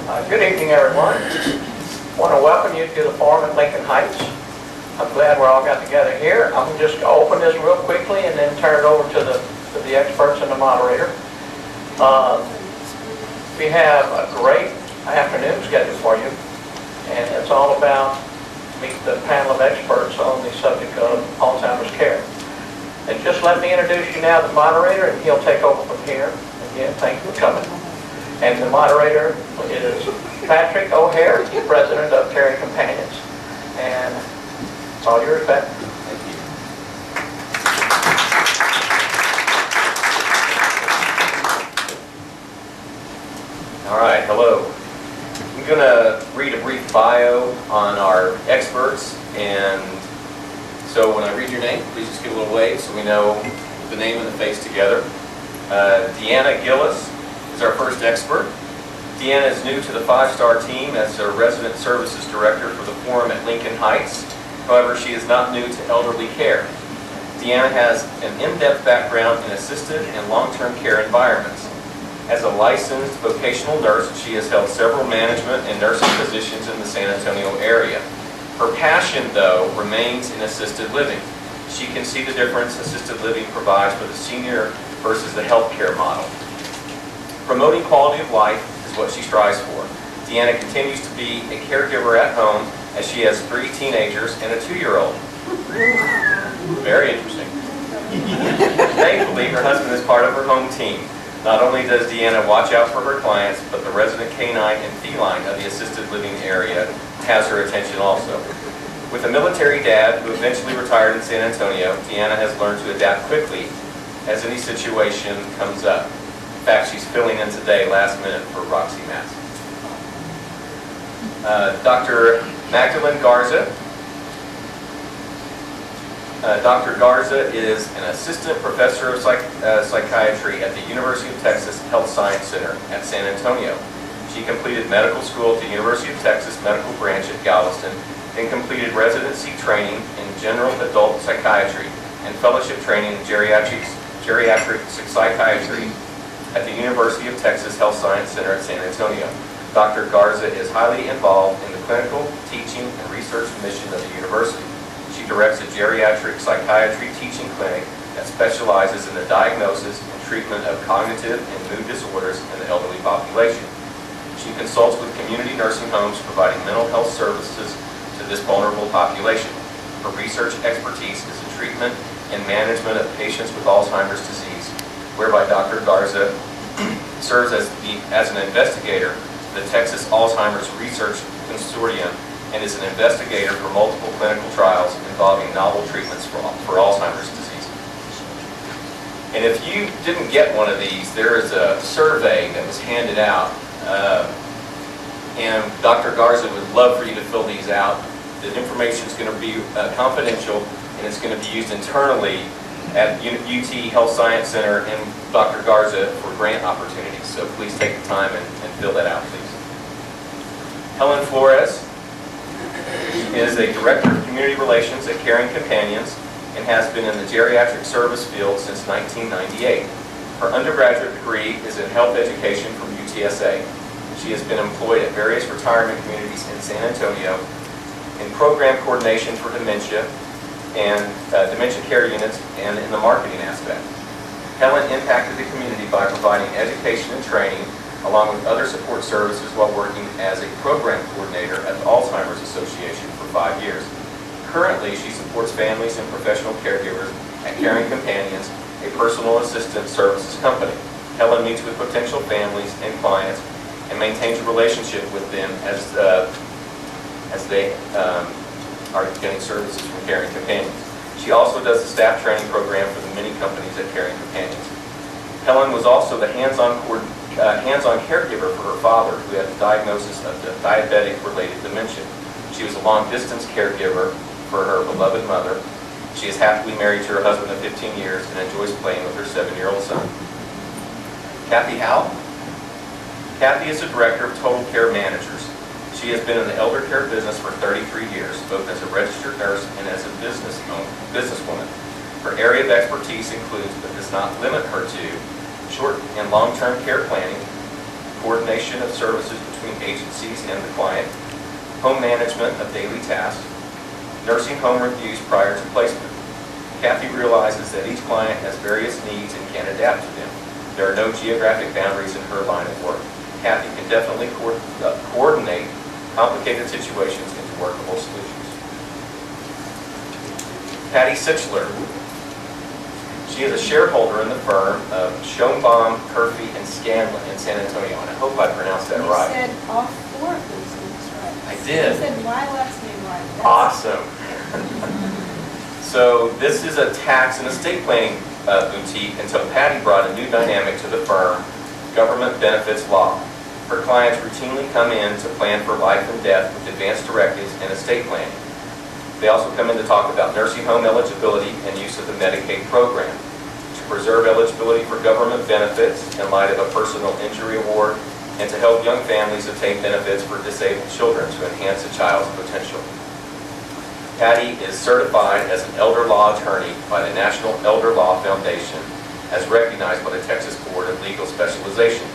Good evening, everyone. I want to welcome you to the forum at Lincoln Heights. I'm glad we're all got together here. I'm just going to open this real quickly and then turn it over to the experts and the moderator. We have a great afternoon scheduled for you, and it's all about meet the panel of experts on the subject of Alzheimer's care. And just let me introduce you now to the moderator, and he'll take over from here. Again, thank you for coming. And the moderator is Patrick O'Hare, President of Caring Companions. And it's all yours, Pat. Thank you. All right, hello. I'm going to read a brief bio on our experts, and so when I read your name, please just give a little wave so we know the name and the face together. Deanna Gillis is our first expert. Deanna is new to the 5-star team as a resident services director for the forum at Lincoln Heights. However, she is not new to elderly care. Deanna has an in-depth background in assisted and long-term care environments. As a licensed vocational nurse, she has held several management and nursing positions in the San Antonio area. Her passion, though, remains in assisted living. She can see the difference assisted living provides for the senior versus the healthcare model. Promoting quality of life is what she strives for. Deanna continues to be a caregiver at home as she has 3 teenagers and a 2-year-old. Very interesting. Thankfully, her husband is part of her home team. Not only does Deanna watch out for her clients, but the resident canine and feline of the assisted living area has her attention also. With a military dad who eventually retired in San Antonio, Deanna has learned to adapt quickly as any situation comes up. In fact, she's filling in today last minute for Roxy Mast. Dr. Magda Garza. Dr. Garza is an assistant professor of psychiatry at the University of Texas Health Science Center at San Antonio. She completed medical school at the University of Texas Medical Branch at Galveston and completed residency training in general adult psychiatry and fellowship training in geriatric psychiatry at the University of Texas Health Science Center at San Antonio. Dr. Garza is highly involved in the clinical, teaching, and research mission of the university. She directs a geriatric psychiatry teaching clinic that specializes in the diagnosis and treatment of cognitive and mood disorders in the elderly population. She consults with community nursing homes providing mental health services to this vulnerable population. Her research expertise is in treatment and management of patients with Alzheimer's disease, whereby Dr. Garza serves as an investigator for the Texas Alzheimer's Research Consortium and is an investigator for multiple clinical trials involving novel treatments for Alzheimer's disease. And if you didn't get one of these, there is a survey that was handed out, and Dr. Garza would love for you to fill these out. The information is going to be confidential, and it's going to be used internally at UT Health Science Center and Dr. Garza for grant opportunities. So please take the time and fill that out, please. Helen Flores is a Director of Community Relations at Caring Companions and has been in the geriatric service field since 1998. Her undergraduate degree is in health education from UTHSCSA. She has been employed at various retirement communities in San Antonio in program coordination for dementia and dementia care units and in the marketing aspect. Helen impacted the community by providing education and training along with other support services while working as a program coordinator at the Alzheimer's Association for 5 years. Currently, she supports families and professional caregivers at Caring Companions, a personal assistant services company. Helen meets with potential families and clients and maintains a relationship with them as they are getting services from Caring Companions. She also does the staff training program for the many companies at Caring Companions. Helen was also the hands-on caregiver for her father, who had the diagnosis of the diabetic-related dementia. She was a long-distance caregiver for her beloved mother. She is happily married to her husband of 15 years and enjoys playing with her 7-year-old son. Cathy Howell. Cathy is the Director of Total Care Managers. She has been in the elder care business for 33 years, both as a registered nurse and as a businesswoman. Her area of expertise includes, but does not limit her to, short and long-term care planning, coordination of services between between agencies and the client, home management of daily tasks, nursing home reviews prior to placement. Cathy realizes that each client has various needs and can adapt to them. There are no geographic boundaries in her line of work. Cathy can definitely coordinate complicated situations into workable solutions. Patty Sitchler. She is a shareholder in the firm of Schoenbaum, Curfey, and Scanlon in San Antonio. And I hope I pronounced that right. You said all 4 of those things right. I did. You said my last name right. That's Awesome. So this is a tax and estate planning boutique until Patty brought a new dynamic to the firm, government benefits law. Her clients routinely come in to plan for life and death with advanced directives and estate planning. They also come in to talk about nursing home eligibility and use of the Medicaid program, to preserve eligibility for government benefits in light of a personal injury award, and to help young families obtain benefits for disabled children to enhance a child's potential. Patty is certified as an elder law attorney by the National Elder Law Foundation, as recognized by the Texas Board of Legal Specialization.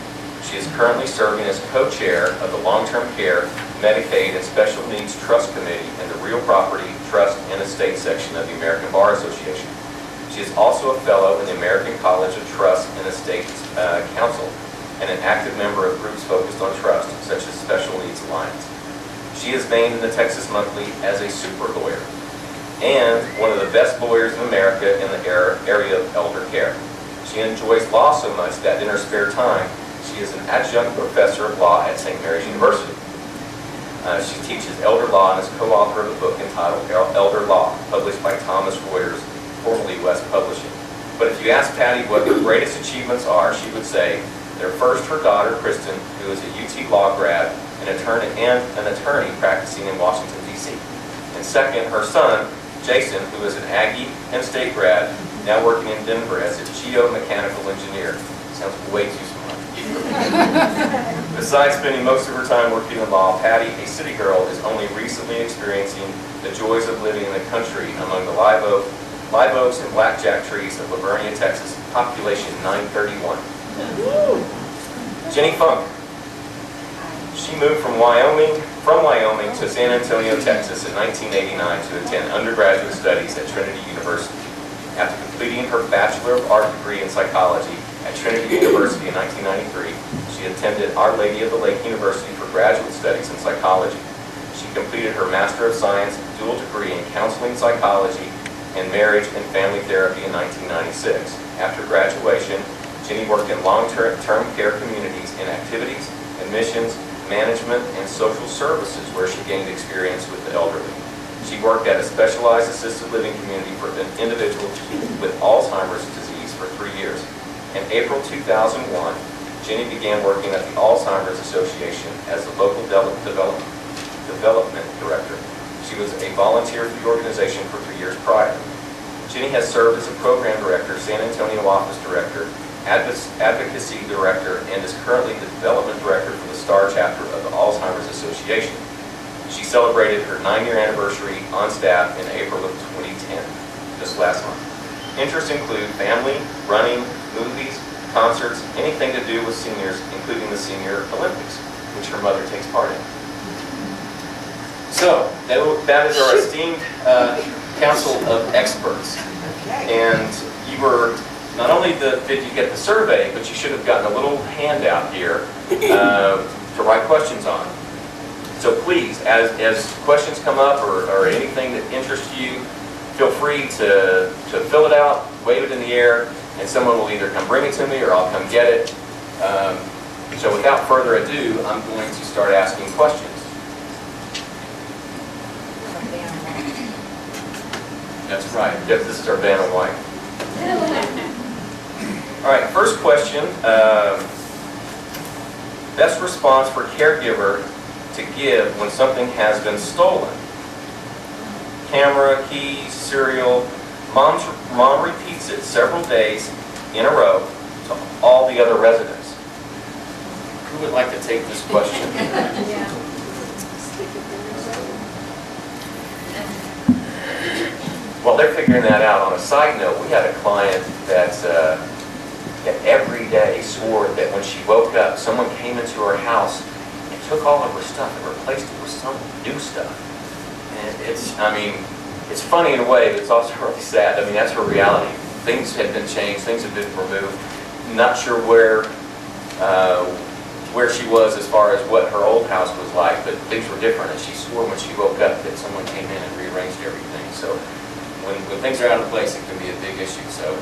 She is currently serving as co-chair of the Long-Term Care, Medicaid, and Special Needs Trust Committee in the Real Property, Trust, and Estate section of the American Bar Association. She is also a fellow in the American College of Trust and Estate Council, and an active member of groups focused on trust, such as Special Needs Alliance. She is named in the Texas Monthly as a super lawyer and one of the best lawyers in America in the area of elder care. She enjoys law so much that in her spare time, she is an adjunct professor of law at St. Mary's University. She teaches elder law and is co-author of a book entitled Elder Law, published by Thomas Reuters, formerly West Publishing. But if you ask Patty what her greatest achievements are, she would say they're first her daughter, Kristen, who is a UT law grad, an attorney practicing in Washington, D.C. And second, her son, Jason, who is an Aggie and state grad, now working in Denver as a geomechanical engineer. Sounds way too smart. Besides spending most of her time working in law, Patty, a city girl, is only recently experiencing the joys of living in the country among the live oaks and blackjack trees of Lavernia, Texas, population 931. Ginny Funk. She moved from Wyoming to San Antonio, Texas in 1989 to attend undergraduate studies at Trinity University. After completing her Bachelor of Art degree in psychology at Trinity University in 1993, she attended Our Lady of the Lake University for graduate studies in psychology. She completed her Master of Science dual degree in counseling psychology and marriage and family therapy in 1996. After graduation, Ginny worked in long-term care communities in activities, admissions, management, and social services where she gained experience with the elderly. She worked at a specialized assisted living community for individuals with Alzheimer's disease for 3 years. In April 2001, Ginny began working at the Alzheimer's Association as the local development director. She was a volunteer for the organization for 3 years prior. Ginny has served as a program director, San Antonio office director, advocacy director, and is currently the development director for the STAR chapter of the Alzheimer's Association. She celebrated her 9-year anniversary on staff in April of 2010, just last month. Interests include family, running, movies, concerts, anything to do with seniors, including the Senior Olympics, which her mother takes part in. So, that is our esteemed council of experts. And you were, not only did you get the survey, but you should have gotten a little handout here to write questions on. So please, as questions come up or anything that interests you, feel free to fill it out, wave it in the air, and someone will either come bring it to me or I'll come get it. So without further ado, I'm going to start asking questions. That's right. Yes, this is our Vanna White. All right, first question. Best response for caregiver to give when something has been stolen. Camera, keys, cereal. Mom repeats it several days in a row to all the other residents. Who would like to take this question? Well, they're figuring that out. On a side note, we had a client that every day swore that when she woke up, someone came into her house and took took all of her stuff and replaced it with some new stuff. And it's funny in a way, but it's also really sad. I mean, that's her reality. Things have been changed, things have been removed. Not sure where she was as far as what her old house was like, but things were different, and she swore when she woke up that someone came in and rearranged everything. So when things are out of place, it can be a big issue. So,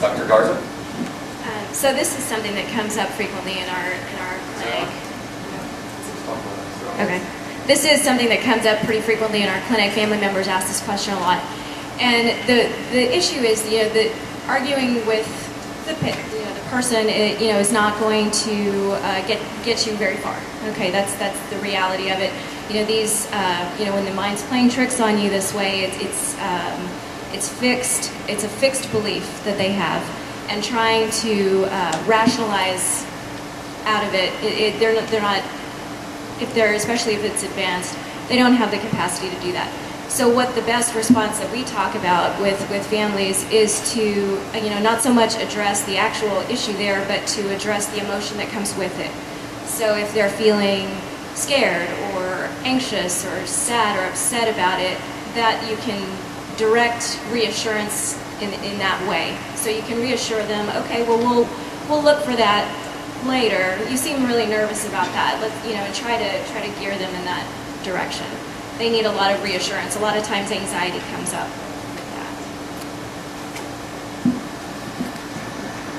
Dr. Garza? So this is something that comes up frequently in our clinic. Okay. This is something that comes up pretty frequently in our clinic. Family members ask this question a lot. And the issue is, the arguing with the person, is not going to get you very far. Okay, that's the reality of it. These, when the mind's playing tricks on you this way, it's fixed. It's a fixed belief that they have, and trying to rationalize out of it. They're not. Especially if it's advanced, they don't have the capacity to do that. So what the best response that we talk about with families is to, not so much address the actual issue there, but to address the emotion that comes with it. So if they're feeling scared or anxious or sad or upset about it, that you can direct reassurance in that way. So you can reassure them, okay, well, we'll look for that later. You seem really nervous about that. Let's, and try to gear them in that direction. They need a lot of reassurance. A lot of times anxiety comes up with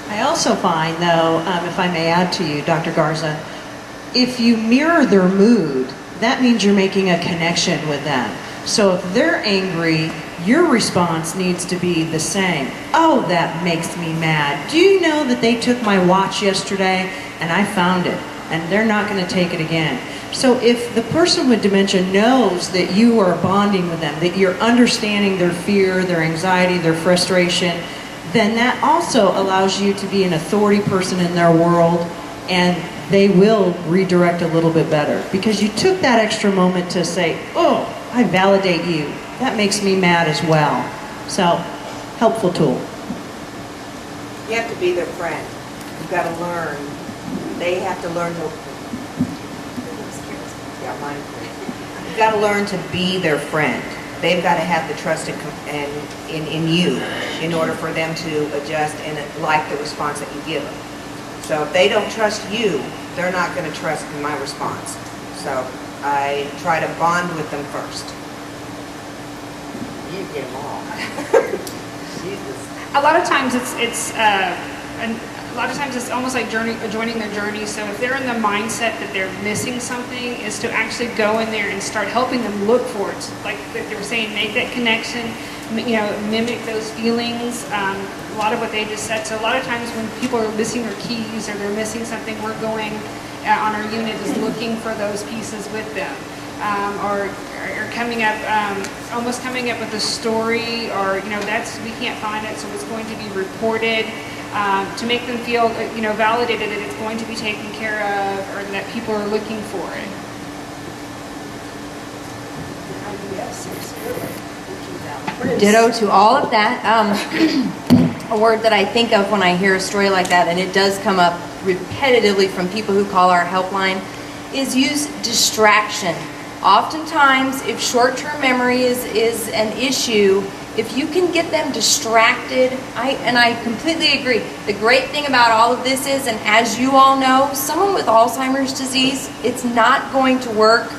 that. I also find, though, if I may add to you, Dr. Garza, if you mirror their mood, that means you're making a connection with them. So if they're angry, your response needs to be the same. Oh, that makes me mad. Do you know that they took my watch yesterday and I found it, and they're not going to take it again? So if the person with dementia knows that you are bonding with them, that you're understanding their fear, their anxiety, their frustration, then that also allows you to be an authority person in their world, and they will redirect a little bit better because you took that extra moment to say, oh, I validate you. That makes me mad as well. So, helpful tool. You have to be their friend. You've got to learn. They have to learn to. Yeah, mine. You've got to learn to be their friend. They've got to have the trust in you in order for them to adjust and like the response that you give them. So if they don't trust you, they're not going to trust in my response. So I try to bond with them first. You get them all. A lot of times it's almost like joining their journey. So if they're in the mindset that they're missing something, is to actually go in there and start helping them look for it. Like they were saying, make that connection, mimic those feelings. A lot of what they just said. So a lot of times when people are missing their keys or they're missing something, we're going on our unit is looking for those pieces with them. Or coming up, almost coming up with a story, or we can't find it, so it's going to be reported to make them feel validated that it's going to be taken care of, or that people are looking for it. Ditto to all of that. A word that I think of when I hear a story like that, and it does come up repetitively from people who call our helpline, is use distraction. Oftentimes, if short-term memory is an issue, if you can get them distracted, I completely agree. The great thing about all of this is, and as you all know, someone with Alzheimer's disease, it's not going to work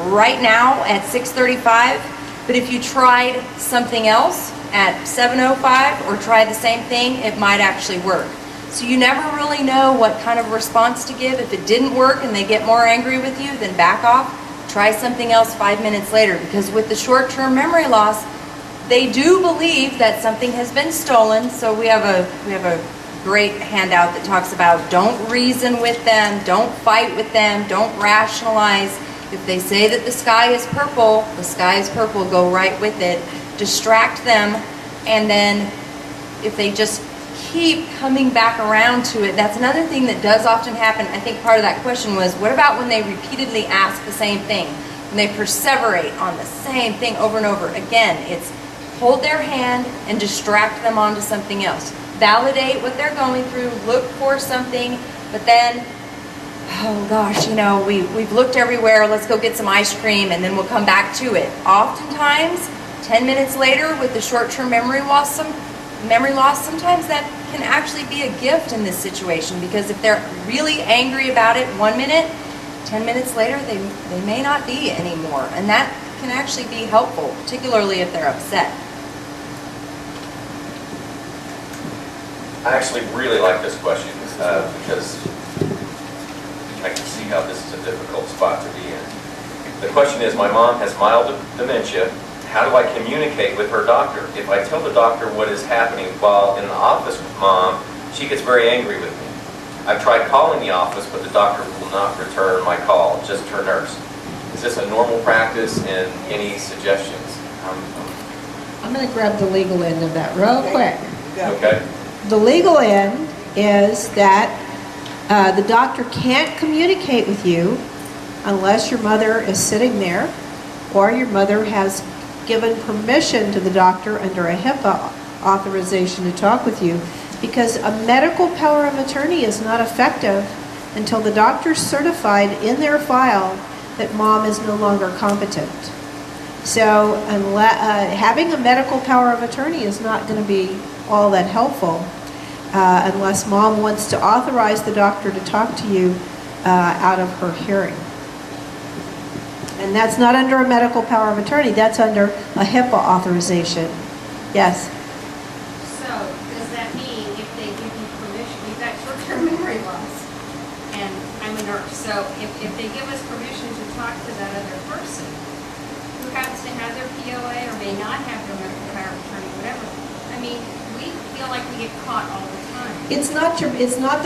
right now at 6:35, but if you tried something else at 7:05 or try the same thing, it might actually work. So you never really know what kind of response to give. If it didn't work and they get more angry with you, then back off. Try something else 5 minutes later, because with the short-term memory loss, they do believe that something has been stolen. So we have a great handout that talks about don't reason with them, don't fight with them, don't rationalize. If they say that the sky is purple, go right with it. Distract them, and then if they just keep coming back around to it, that's another thing that does often happen. I think part of that question was, what about when they repeatedly ask the same thing? When they perseverate on the same thing over and over? Again, it's hold their hand and distract them onto something else. Validate what they're going through, look for something, but then oh gosh, we've looked everywhere, let's go get some ice cream and then we'll come back to it. Oftentimes, 10 minutes later with the short-term memory loss, sometimes that can actually be a gift in this situation, because if they're really angry about it 1 minute, 10 minutes later they may not be anymore. And that can actually be helpful, particularly if they're upset. I actually really like this question because I can see how this is a difficult spot to be in. The question is, my mom has mild dementia. How do I communicate with her doctor? If I tell the doctor what is happening while in the office with Mom, she gets very angry with me. I've tried calling the office, but the doctor will not return my call, just her nurse. Is this a normal practice, and any suggestions? I'm going to grab the legal end of that real quick. Okay. The legal end is that the doctor can't communicate with you unless your mother is sitting there or your mother has given permission to the doctor under a HIPAA authorization to talk with you, because a medical power of attorney is not effective until the doctor certified in their file that Mom is no longer competent. So having a medical power of attorney is not going to be all that helpful unless Mom wants to authorize the doctor to talk to you out of her hearing. And that's not under a medical power of attorney, that's under a HIPAA authorization. Yes? So, does that mean if they give you permission, you've got short-term memory loss, and I'm a nurse, so if they give us permission to talk to that other person who happens to have their POA or may not have their medical power of attorney, whatever, I mean, we feel like we get caught all the time. It's not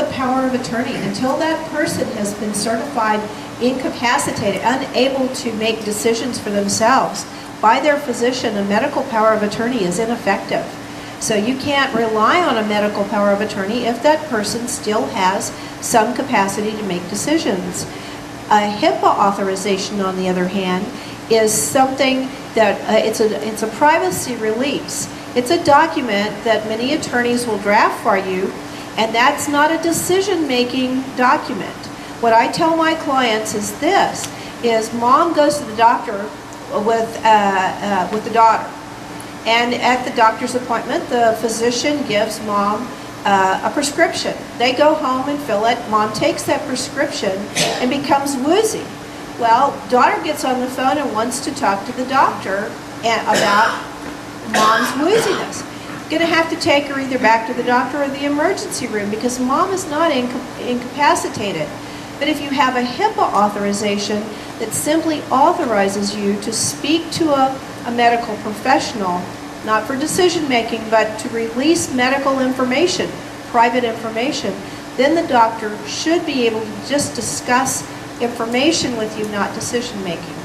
the power of attorney. Until that person has been certified incapacitated, unable to make decisions for themselves by their physician, a medical power of attorney is ineffective. So you can't rely on a medical power of attorney if that person still has some capacity to make decisions. A HIPAA authorization, on the other hand, is something that it's a privacy release. It's a document that many attorneys will draft for you, and that's not a decision-making document. What I tell my clients is this, is Mom goes to the doctor with the daughter. And at the doctor's appointment, the physician gives Mom a prescription. They go home and fill it. Mom takes that prescription and becomes woozy. Well, daughter gets on the phone and wants to talk to the doctor about Mom's wooziness. Going to have to take her either back to the doctor or the emergency room because Mom is not incapacitated. But if you have a HIPAA authorization that simply authorizes you to speak to a medical professional, not for decision making, but to release medical information, private information, then the doctor should be able to just discuss information with you, not decision making.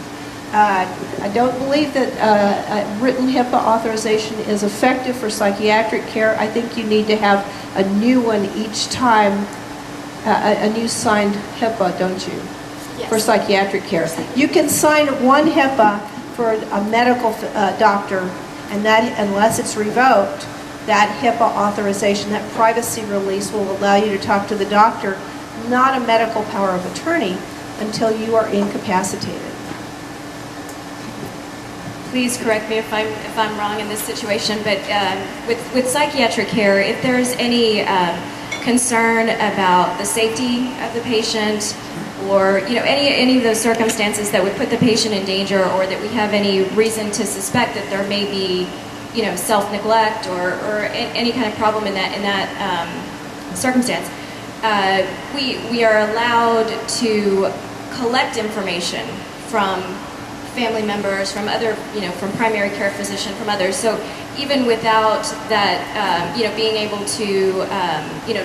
I don't believe that a written HIPAA authorization is effective for psychiatric care. I think you need to have a new one each time, a new signed HIPAA, don't you? Yes. For psychiatric care. You can sign one HIPAA for a medical doctor, and that, unless it's revoked, that HIPAA authorization, that privacy release will allow you to talk to the doctor, not a medical power of attorney, until you are incapacitated. Please correct me if I'm wrong in this situation, but with psychiatric care, if there's any concern about the safety of the patient, or any of those circumstances that would put the patient in danger, or that we have any reason to suspect that there may be self-neglect or any kind of problem in that circumstance, we are allowed to collect information from family members, from other, from primary care physician, from others. So even without that, being able to,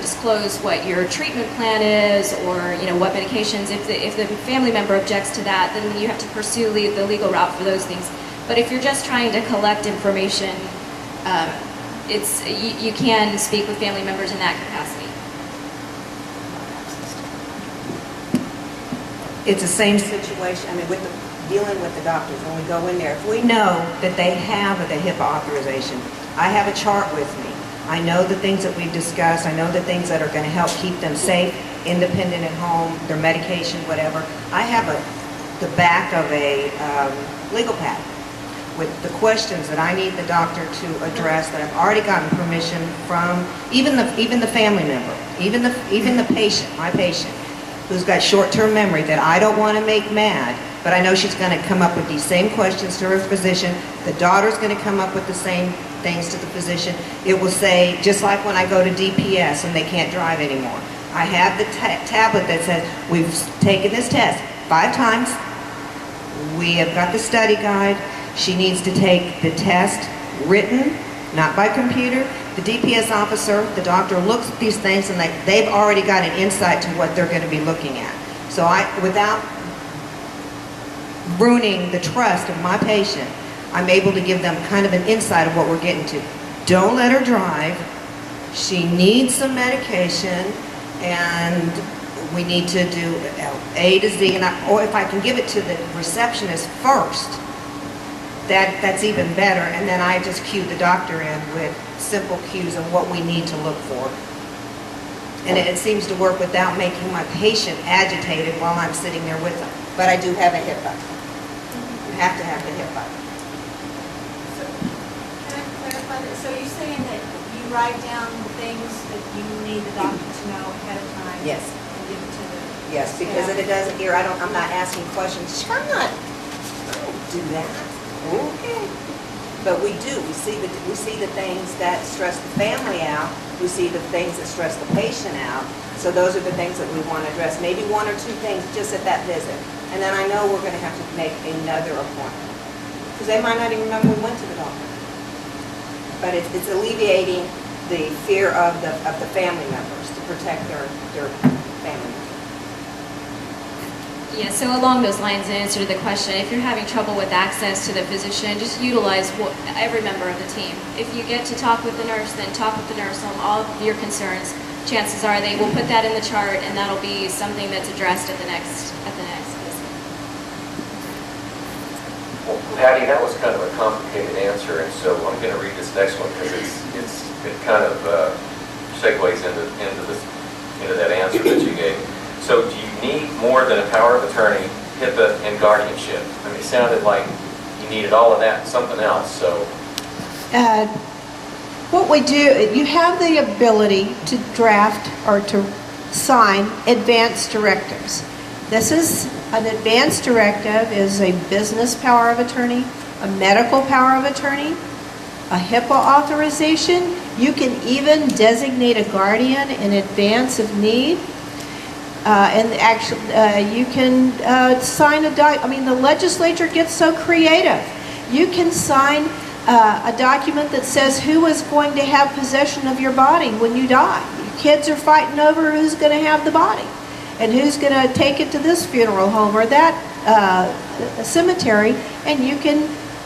disclose what your treatment plan is, or what medications, if the family member objects to that, then you have to pursue the legal route for those things. But if you're just trying to collect information, you can speak with family members in that capacity. It's the same situation, dealing with the doctors. When we go in there, if we know that they have the HIPAA authorization, I have a chart with me. I know the things that we've discussed. I know the things that are going to help keep them safe. independent at home, their medication, whatever. I have the back of a legal pad with the questions that I need the doctor to address that I've already gotten permission from even the family member, even the patient, my patient, who's got short-term memory that I don't want to make mad, but I know she's going to come up with these same questions to her physician. The daughter's going to come up with the same things to the physician. It will say, just like when I go to DPS and they can't drive anymore. I have the tablet that says, we've taken this test 5 times. We have got the study guide. She needs to take the test written, not by computer. The DPS officer, the doctor looks at these things and they've already got an insight to what they're going to be looking at. So without ruining the trust of my patient, I'm able to give them kind of an insight of what we're getting to. Don't let her drive. She needs some medication and we need to do A to Z, or if I can give it to the receptionist first, that's even better, and then I just cue the doctor in with simple cues of what we need to look for. And it seems to work without making my patient agitated while I'm sitting there with them. But I do have a HIPAA. You have to have the HIPAA. So, can I clarify that? So you're saying that you write down things that you need the doctor to know ahead of time? Yes. And give it to the... Yes, because if it doesn't hear, I'm not asking questions. I don't do that. Okay. But we do. We see the things that stress the family out. We see the things that stress the patient out. So those are the things that we want to address. Maybe 1 or 2 things just at that visit. And then I know we're going to have to make another appointment. Because they might not even remember we went to the doctor. But it's alleviating the fear of the family members to protect their family members. Yeah, so along those lines, in answer to the question, if you're having trouble with access to the physician, just utilize every member of the team. If you get to talk with the nurse, then talk with the nurse on all of your concerns. Chances are they will put that in the chart, and that'll be something that's addressed at the next visit. Well, Patty, that was kind of a complicated answer, and so I'm going to read this next one because it kind of segues into that answer that you gave. So do you need more than a power of attorney, HIPAA, and guardianship? I mean, it sounded like you needed all of that and something else, so. What we do, you have the ability to draft or to sign advance directives. This is an advance directive is a business power of attorney, a medical power of attorney, a HIPAA authorization. You can even designate a guardian in advance of need. And actually, you can sign the legislature gets so creative. You can sign a document that says who is going to have possession of your body when you die. Your kids are fighting over who's going to have the body and who's going to take it to this funeral home or that cemetery. And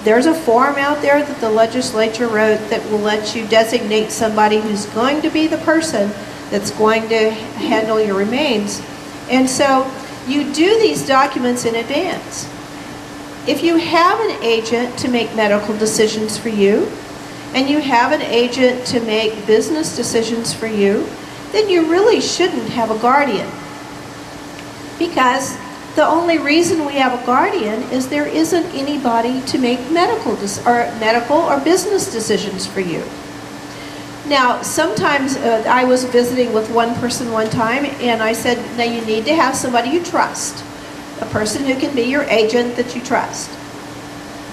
there's a form out there that the legislature wrote that will let you designate somebody who's going to be the person that's going to handle your remains. And so you do these documents in advance. If you have an agent to make medical decisions for you, and you have an agent to make business decisions for you, then you really shouldn't have a guardian. Because the only reason we have a guardian is there isn't anybody to make medical or business decisions for you. Now, sometimes I was visiting with one person one time, and I said, now you need to have somebody you trust, a person who can be your agent that you trust.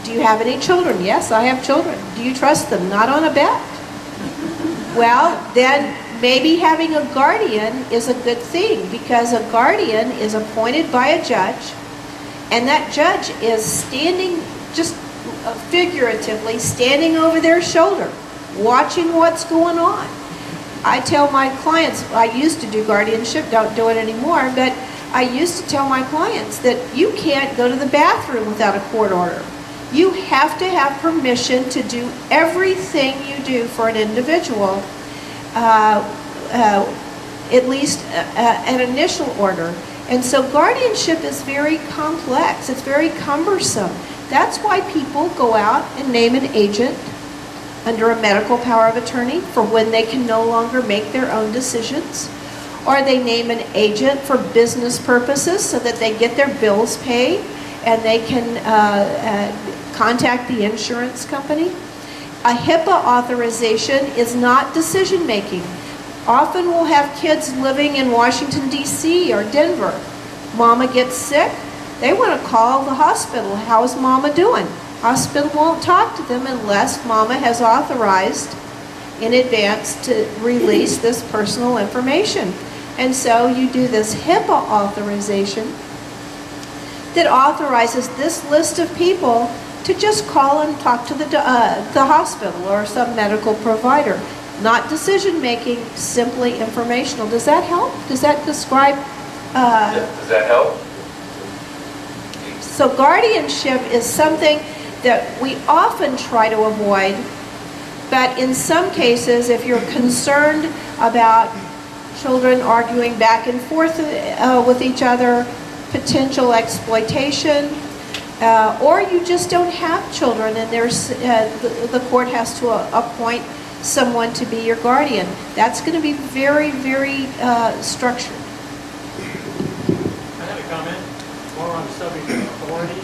Do you have any children? Yes, I have children. Do you trust them? Not on a bet? Well, then maybe having a guardian is a good thing, because a guardian is appointed by a judge, and that judge is standing, just figuratively, standing over their shoulder, watching what's going on. I tell my clients, I used to do guardianship, don't do it anymore, but I used to tell my clients that you can't go to the bathroom without a court order. You have to have permission to do everything you do for an individual, at least an initial order. And so guardianship is very complex, it's very cumbersome. That's why people go out and name an agent under a medical power of attorney for when they can no longer make their own decisions. or they name an agent for business purposes so that they get their bills paid and they can contact the insurance company. A HIPAA authorization is not decision-making. Often we'll have kids living in Washington, D.C. or Denver. Mama gets sick, they want to call the hospital. How's Mama doing? Hospital won't talk to them unless Mama has authorized in advance to release this personal information. And so you do this HIPAA authorization that authorizes this list of people to just call and talk to the hospital or some medical provider. Not decision-making, simply informational. Does that help? Does that describe? Does that help? So guardianship is something that we often try to avoid, but in some cases, if you're concerned about children arguing back and forth with each other, potential exploitation, or you just don't have children and there's the court has to appoint someone to be your guardian. That's going to be very, very structured. I had a comment more on the subject of authority.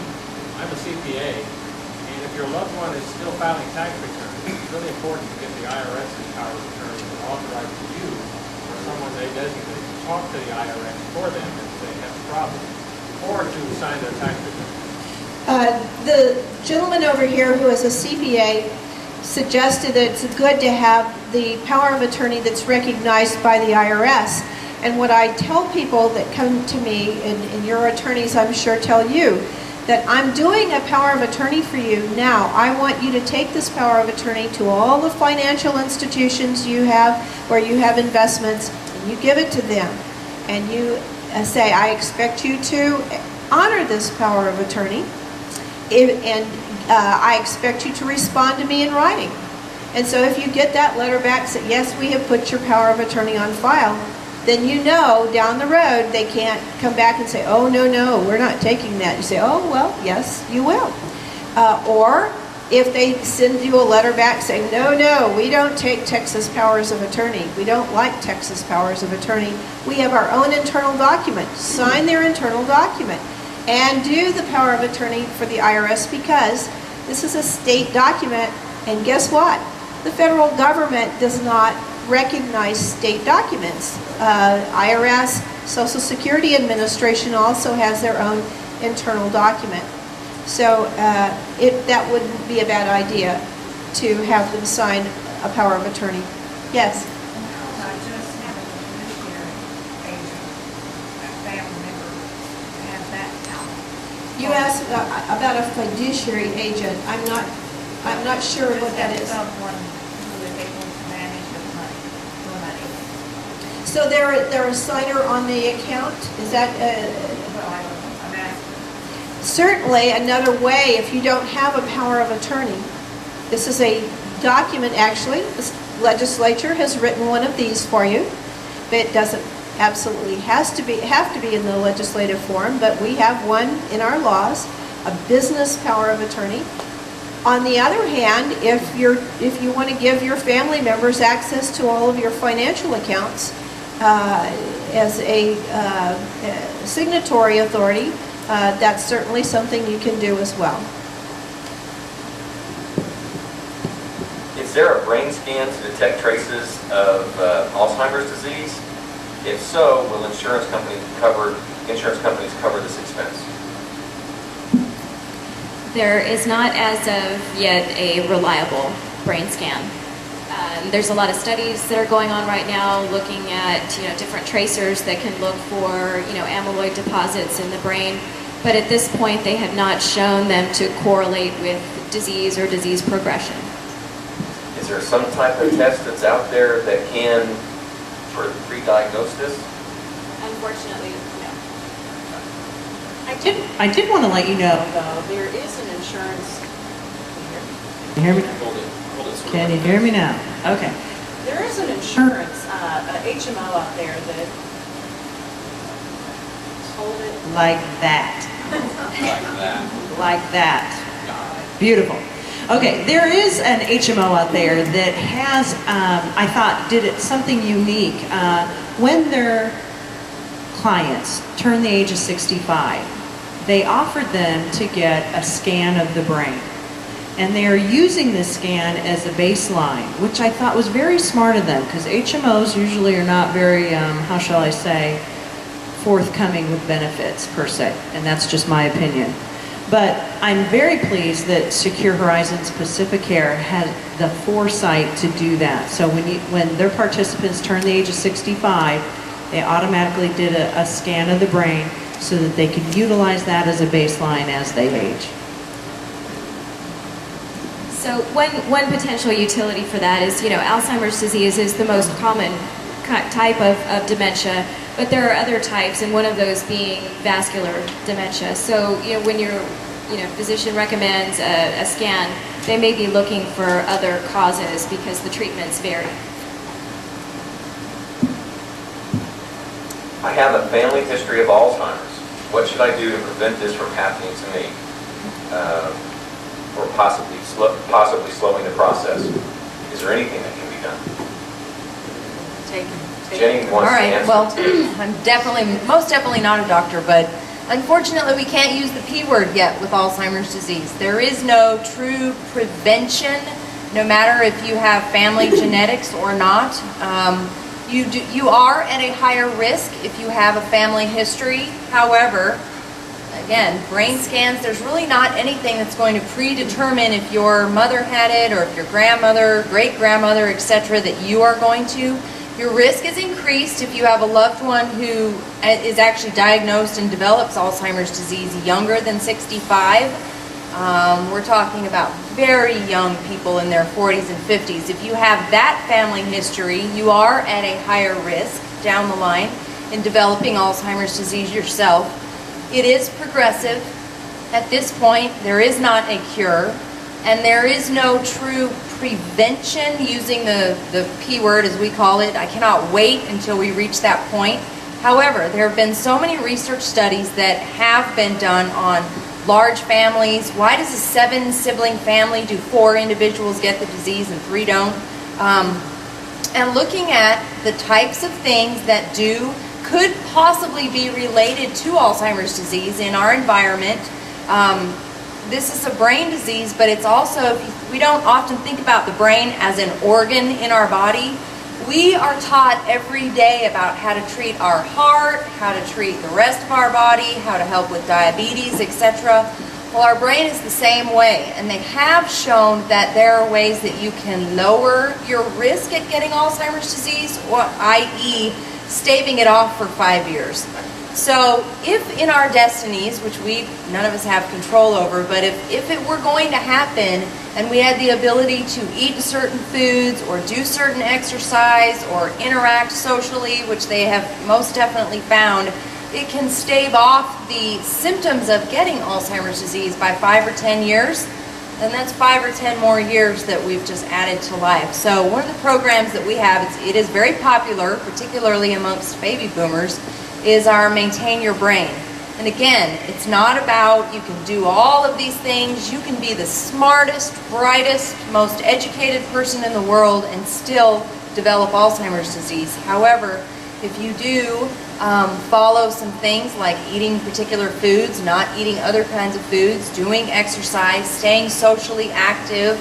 I'm a CPA, and if your loved one is still filing tax returns, it's really important to get the IRS's power of attorney to authorize you or someone they designate to talk to the IRS for them if they have a problem, or to sign their tax return. The gentleman over here who is a CPA suggested that it's good to have the power of attorney that's recognized by the IRS. And what I tell people that come to me, and your attorneys I'm sure tell you, that I'm doing a power of attorney for you now. I want you to take this power of attorney to all the financial institutions you have, where you have investments, and you give it to them. And you say, I expect you to honor this power of attorney, and I expect you to respond to me in writing. And so if you get that letter back, say, yes, we have put your power of attorney on file, then you know down the road they can't come back and say, oh, no, we're not taking that. You say, oh, well, yes, you will. Or if they send you a letter back saying, no, we don't take Texas powers of attorney. We don't like Texas powers of attorney. We have our own internal document. Sign their internal document and do the power of attorney for the IRS, because this is a state document, and guess what? The federal government does not recognize state documents. IRS, Social Security Administration also has their own internal document. So that wouldn't be a bad idea to have them sign a power of attorney. Yes? I just have a fiduciary agent, a family member, have that power. You asked about a fiduciary agent. I'm not sure what that is. Someone who is able to manage the money. So they're a signer on the account? Is that? Well, I don't know. I'm asking. Certainly, another way, if you don't have a power of attorney, this is a document, actually. The legislature has written one of these for you, but it doesn't absolutely have to be in the legislative form, but we have one in our laws, a business power of attorney. On the other hand, if you want to give your family members access to all of your financial accounts as a signatory authority, that's certainly something you can do as well. Is there a brain scan to detect traces of Alzheimer's disease? If so, will insurance companies cover this expense? There is not as of yet a reliable brain scan. There's a lot of studies that are going on right now looking at different tracers that can look for amyloid deposits in the brain, but at this point they have not shown them to correlate with disease or disease progression. Is there some type of test that's out there that can sort of pre-diagnose this? Unfortunately, no. I did want to let you know, though, there is an insurance. Can you hear me? Hold it sort of Can you like hear this. me now? Okay. There is an insurance, HMO out there that hold it Like that. Like that. Like that. Beautiful. Okay, there is an HMO out there that has, I thought, did it something unique. when their clients turn the age of 65, they offered them to get a scan of the brain. And they are using this scan as a baseline, which I thought was very smart of them, because HMOs usually are not very, how shall I say, forthcoming with benefits per se, and that's just my opinion. But I'm very pleased that Secure Horizons Pacificare had the foresight to do that. So when their participants turn the age of 65, they automatically did a scan of the brain so that they could utilize that as a baseline as they age. So one potential utility for that is, Alzheimer's disease is the most common type of dementia, but there are other types, and one of those being vascular dementia. So, when your physician recommends a scan, they may be looking for other causes because the treatments vary. I have a family history of Alzheimer's. What should I do to prevent this from happening to me? Or possibly slowing the process? Is there anything that can be done? Jenny wants to answer. Well, I'm most definitely not a doctor, but unfortunately we can't use the P word yet with Alzheimer's disease. There is no true prevention, no matter if you have family genetics or not. You are at a higher risk if you have a family history. However, again, brain scans, there's really not anything that's going to predetermine if your mother had it or if your grandmother, great-grandmother, etc., that you are going to. Your risk is increased if you have a loved one who is actually diagnosed and develops Alzheimer's disease younger than 65. We're talking about very young people in their 40s and 50s. If you have that family history, you are at a higher risk down the line in developing Alzheimer's disease yourself. It is progressive. At this point, there is not a cure, and there is no true prevention using the P word, as we call it. I cannot wait until we reach that point. However, there have been so many research studies that have been done on large families. Why does a 7-sibling family do 4 individuals get the disease and 3 don't? And looking at the types of things that could possibly be related to Alzheimer's disease in our environment. This is a brain disease, but it's also, we don't often think about the brain as an organ in our body. We are taught every day about how to treat our heart, how to treat the rest of our body, how to help with diabetes, etc. Well, our brain is the same way, and they have shown that there are ways that you can lower your risk at getting Alzheimer's disease, i.e., staving it off for 5 years. So if in our destinies, which none of us have control over, but if it were going to happen and we had the ability to eat certain foods or do certain exercise or interact socially, which they have most definitely found, it can stave off the symptoms of getting Alzheimer's disease by 5 or 10 years. Then that's 5 or 10 more years that we've just added to life. So one of the programs that we have, it is very popular, particularly amongst baby boomers, is our Maintain Your Brain. And again, it's not about you can do all of these things, you can be the smartest, brightest, most educated person in the world and still develop Alzheimer's disease. However, if you do follow some things like eating particular foods, not eating other kinds of foods, doing exercise, staying socially active,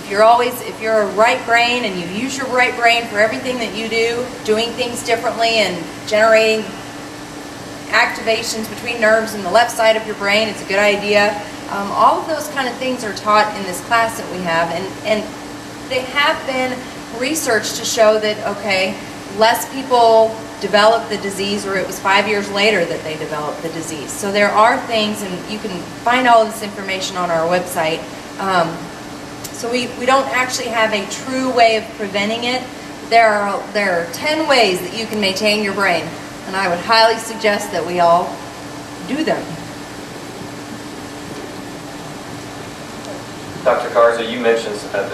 if you're a right brain and you use your right brain for everything that you do, doing things differently and generating activations between nerves in the left side of your brain, it's a good idea. All of those kind of things are taught in this class that we have, and they have been researched to show that, okay, less people develop the disease, or it was 5 years later that they developed the disease. So there are things, and you can find all of this information on our website. So we don't actually have a true way of preventing it. There are 10 ways that you can maintain your brain, and I would highly suggest that we all do them. Dr. Garza, you mentioned that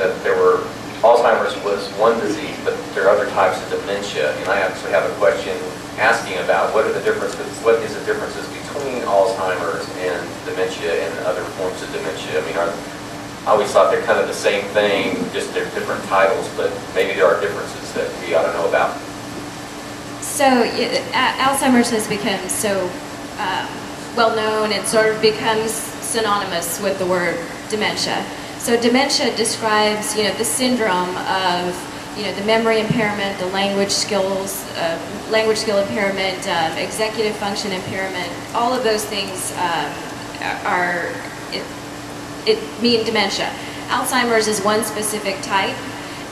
Alzheimer's was one disease, but there are other types of dementia, and I actually have a question asking about what is the differences between Alzheimer's and dementia and other forms of dementia. I mean, I always thought they're kind of the same thing, just they're different titles, but maybe there are differences that we ought to know about. So Alzheimer's has become so well known and sort of becomes synonymous with the word dementia. So dementia describes, the syndrome of, the memory impairment, the language skill impairment, executive function impairment. All of those things mean dementia. Alzheimer's is one specific type,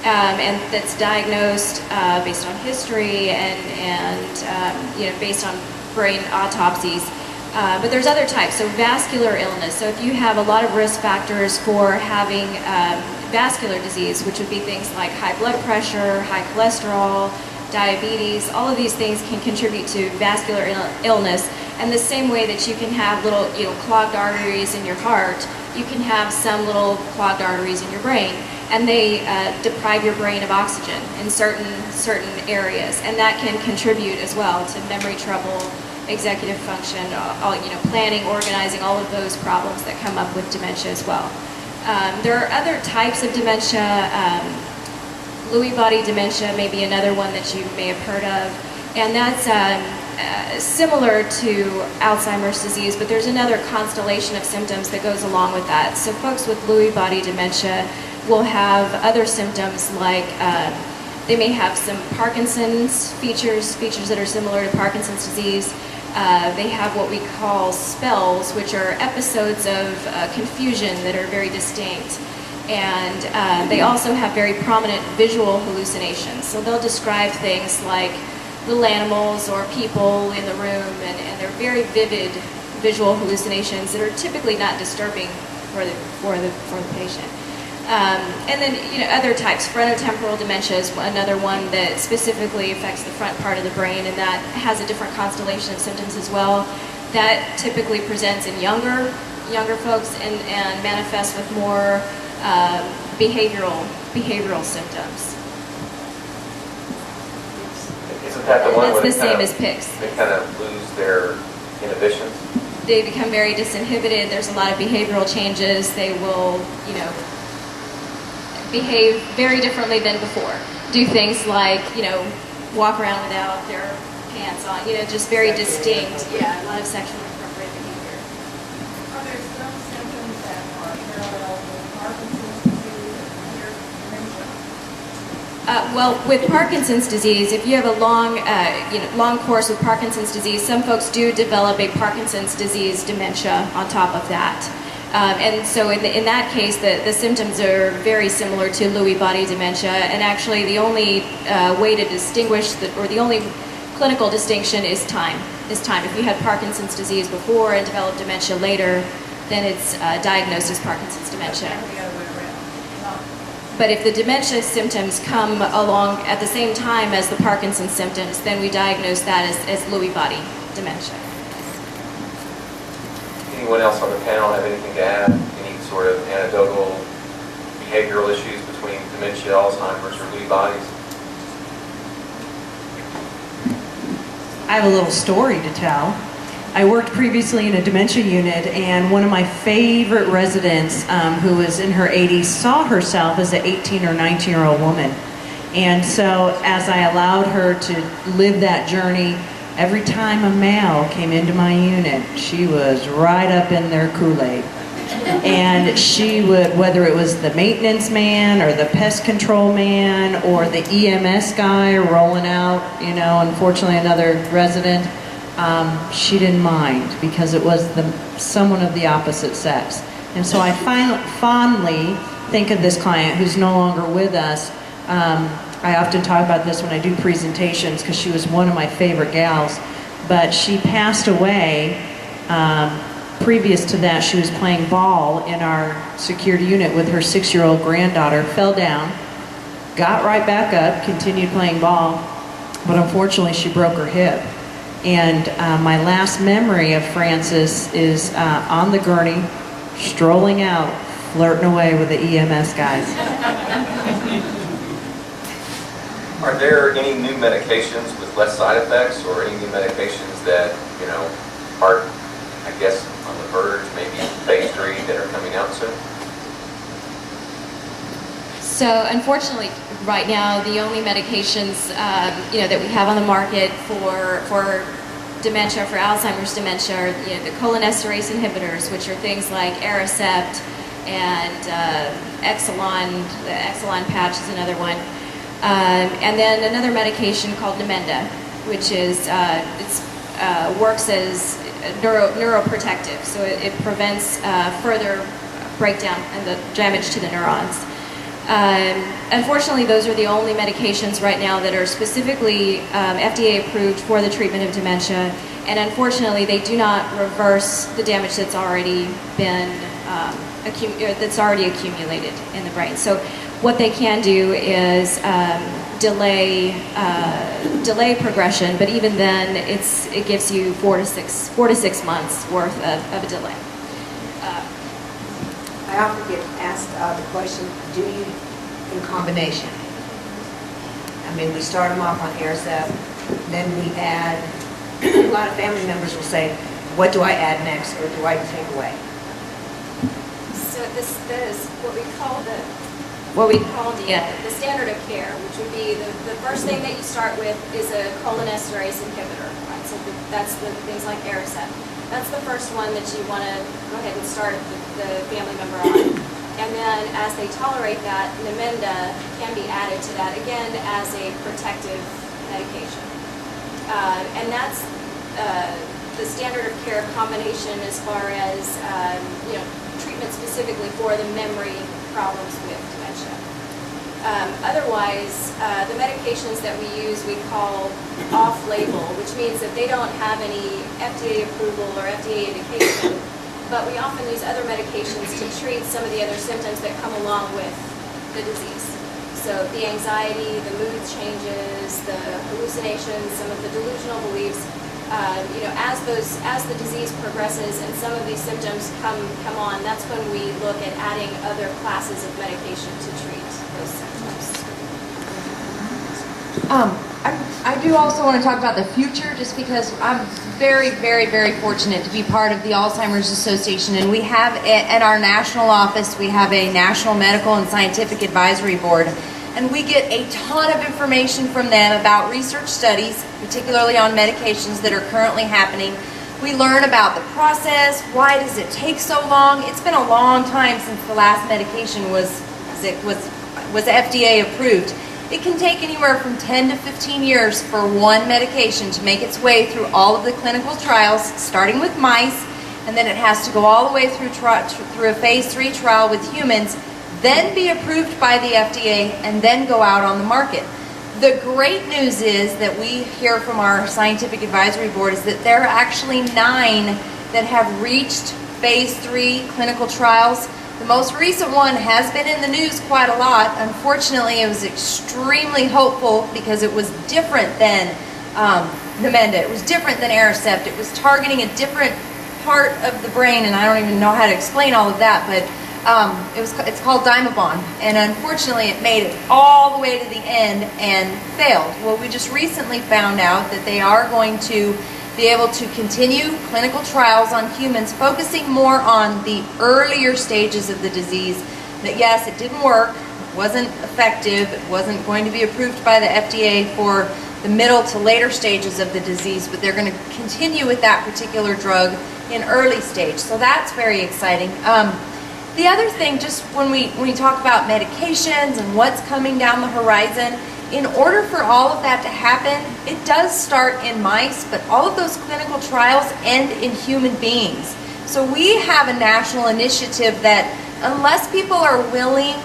and that's diagnosed based on history and based on brain autopsies. But there's other types, so vascular illness. So if you have a lot of risk factors for having vascular disease, which would be things like high blood pressure, high cholesterol, diabetes, all of these things can contribute to vascular illness. And the same way that you can have little, clogged arteries in your heart, you can have some little clogged arteries in your brain, and they deprive your brain of oxygen in certain areas, and that can contribute as well to memory trouble, executive function, planning, organizing, all of those problems that come up with dementia as well. There are other types of dementia. Lewy body dementia may be another one that you may have heard of, and that's similar to Alzheimer's disease, but there's another constellation of symptoms that goes along with that. So folks with Lewy body dementia will have other symptoms like they may have some Parkinson's features that are similar to Parkinson's disease. They have what we call spells, which are episodes of confusion that are very distinct. And they also have very prominent visual hallucinations. So they'll describe things like little animals or people in the room, and they're very vivid visual hallucinations that are typically not disturbing for the patient. And then, other types. Frontotemporal dementia is another one that specifically affects the front part of the brain, and that has a different constellation of symptoms as well. That typically presents in younger folks and manifests with more behavioral symptoms. Isn't that the one where that's the same as PICS. They kind of lose their inhibitions? They become very disinhibited. There's a lot of behavioral changes. They will, behave very differently than before. Do things like, walk around without their pants on, just very distinct. Yeah, a lot of sexually inappropriate behavior. Are there some symptoms that are parallel with Parkinson's disease and dementia? Well, with Parkinson's disease, if you have a long course with Parkinson's disease, some folks do develop a Parkinson's disease dementia on top of that. And so in that case, the symptoms are very similar to Lewy body dementia, and actually the only way to distinguish, or the only clinical distinction is time. If you had Parkinson's disease before and developed dementia later, then it's diagnosed as Parkinson's dementia. But if the dementia symptoms come along at the same time as the Parkinson's symptoms, then we diagnose that as Lewy body dementia. Anyone else on the panel have anything to add? Any sort of anecdotal behavioral issues between dementia, Alzheimer's, or Lewy bodies? I have a little story to tell. I worked previously in a dementia unit, and one of my favorite residents, who was in her 80s, saw herself as an 18 or 19-year-old woman. And so as I allowed her to live that journey, every time a male came into my unit, she was right up in their Kool-Aid. And she would, whether it was the maintenance man or the pest control man or the EMS guy rolling out, unfortunately another resident, she didn't mind because it was someone of the opposite sex. And so I fondly think of this client who's no longer with us. I often talk about this when I do presentations because she was one of my favorite gals, but she passed away. Previous to that, she was playing ball in our secured unit with her 6-year-old granddaughter, fell down, got right back up, continued playing ball, but unfortunately she broke her hip. And my last memory of Frances is on the gurney, strolling out, flirting away with the EMS guys. Are there any new medications with less side effects, or any new medications that, are, I guess, on the verge, maybe phase 3, that are coming out soon? So unfortunately, Right now, the only medications that we have on the market for dementia, for Alzheimer's dementia, are the cholinesterase inhibitors, which are things like Aricept and Exelon. The Exelon patch is another one, and then another medication called Namenda, which is works as neuroprotective, so it prevents further breakdown and the damage to the neurons. Unfortunately, those are the only medications right now that are specifically FDA approved for the treatment of dementia, and unfortunately, they do not reverse the damage that's already been accumulated in the brain. So, what they can do is delay progression, but even then, it gives you 4 to 6 months worth of a delay. I often get asked the question, do you in combination? I mean, we start them off on Aricept, then we add, a lot of family members will say, what do I add next, or do I take away? So this is what we call the standard of care, which would be the first thing that you start with is a cholinesterase inhibitor, right? So that's the things like Aricept. That's the first one that you want to go ahead and start the family member on. And then as they tolerate that, Namenda can be added to that, again, as a protective medication. And that's the standard of care combination as far as treatment specifically for the memory problems with dementia. Otherwise, the medications that we use we call off-label, which means that they don't have any FDA approval or FDA indication, but we often use other medications to treat some of the other symptoms that come along with the disease. So the anxiety, the mood changes, the hallucinations, some of the delusional beliefs, as the disease progresses and some of these symptoms come on, that's when we look at adding other classes of medication to treat those symptoms. I do also want to talk about the future, just because I'm very, very, very fortunate to be part of the Alzheimer's Association, and we have at our national office, we have a National Medical and Scientific Advisory Board, and we get a ton of information from them about research studies, particularly on medications that are currently happening. We learn about the process, why does it take so long? It's been a long time since the last medication was FDA approved. It can take anywhere from 10 to 15 years for one medication to make its way through all of the clinical trials, starting with mice, and then it has to go all the way through a phase 3 trial with humans, then be approved by the FDA, and then go out on the market. The great news is that we hear from our scientific advisory board is that there are actually 9 that have reached phase 3 clinical trials. The most recent one has been in the news quite a lot. Unfortunately, it was extremely hopeful because it was different than Namenda. It was different than Aricept. It was targeting a different part of the brain, and I don't even know how to explain all of that, but it's called Dimebond, and unfortunately it made it all the way to the end and failed. Well, we just recently found out that they are going to be able to continue clinical trials on humans, focusing more on the earlier stages of the disease. That yes, it didn't work, it wasn't effective, it wasn't going to be approved by the FDA for the middle to later stages of the disease, but they're going to continue with that particular drug in early stage. So that's very exciting. The other thing, just when we talk about medications and what's coming down the horizon, in order for all of that to happen, it does start in mice, but all of those clinical trials end in human beings. So we have a national initiative that unless people are willing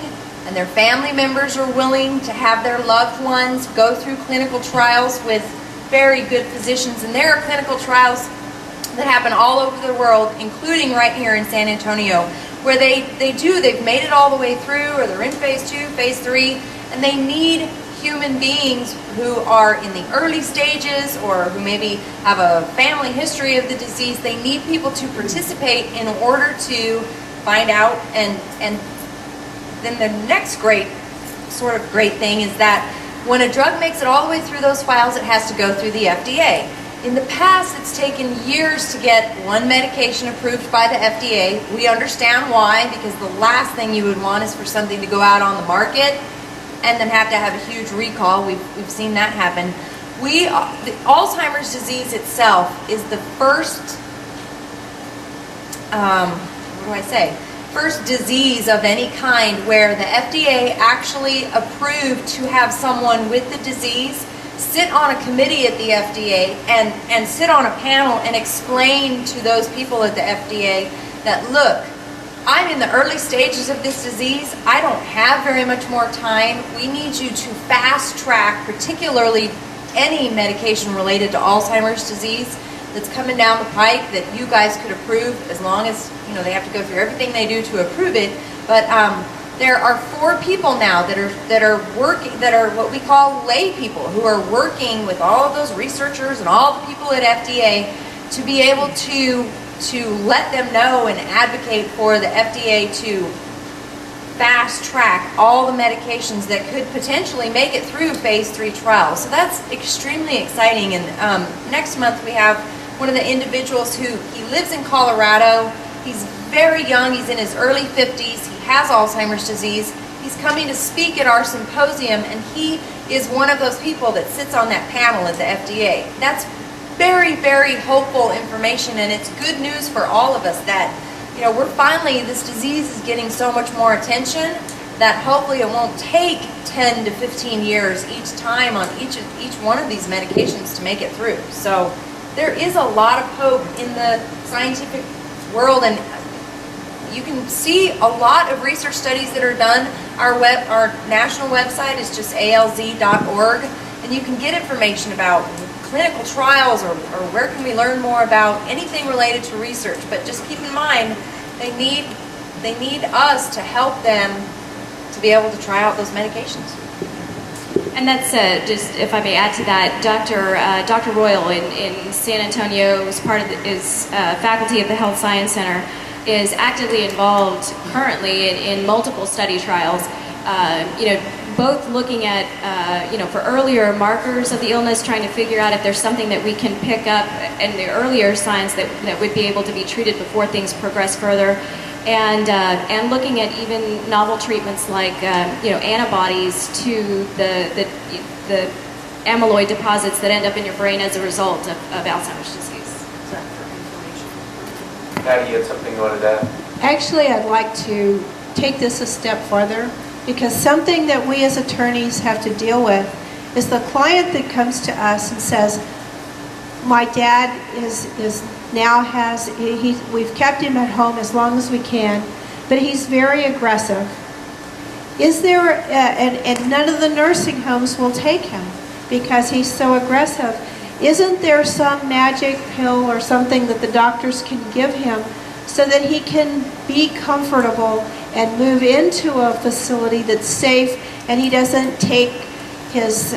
and their family members are willing to have their loved ones go through clinical trials with very good physicians, and there are clinical trials that happen all over the world, including right here in San Antonio, where they've made it all the way through, or they're in phase 2, phase 3, and they need human beings who are in the early stages or who maybe have a family history of the disease. They need people to participate in order to find out, and then the next great thing is that when a drug makes it all the way through those files, it has to go through the FDA. In the past, it's taken years to get one medication approved by the FDA. We understand why, because the last thing you would want is for something to go out on the market and then have to have a huge recall. We've seen that happen. The Alzheimer's disease itself is the first, first disease of any kind where the FDA actually approved to have someone with the disease sit on a committee at the FDA and sit on a panel and explain to those people at the FDA that, look, I'm in the early stages of this disease. I don't have very much more time. We need you to fast track, particularly any medication related to Alzheimer's disease that's coming down the pike that you guys could approve, as long as, they have to go through everything they do to approve it. But there are 4 people now that are working, that are what we call lay people, who are working with all of those researchers and all the people at FDA to be able to let them know and advocate for the FDA to fast track all the medications that could potentially make it through phase 3 trials. So that's extremely exciting. And next month we have one of the individuals he lives in Colorado. He's very young, he's in his early 50s, he has Alzheimer's disease. He's coming to speak at our symposium, and he is one of those people that sits on that panel at the FDA. That's very, very hopeful information, and it's good news for all of us that, we're finally, this disease is getting so much more attention that hopefully it won't take 10 to 15 years each time on each one of these medications to make it through. So there is a lot of hope in the scientific world, and you can see a lot of research studies that are done. Our national website is just alz.org, and you can get information about clinical trials or where can we learn more about anything related to research. But just keep in mind, they need us to help them to be able to try out those medications. And that's just, if I may add to that, Dr. Royal in San Antonio is faculty at the Health Science Center, is actively involved currently in multiple study trials. Both looking at, for earlier markers of the illness, trying to figure out if there's something that we can pick up in the earlier signs that would be able to be treated before things progress further, and looking at even novel treatments like, antibodies to the amyloid deposits that end up in your brain as a result of Alzheimer's disease. Patty, you had something you wanted to add? Actually, I'd like to take this a step farther, because something that we as attorneys have to deal with is the client that comes to us and says, my dad we've kept him at home as long as we can, but he's very aggressive. Is there, and none of the nursing homes will take him because he's so aggressive. Isn't there some magic pill or something that the doctors can give him so that he can be comfortable and move into a facility that's safe, and he doesn't take his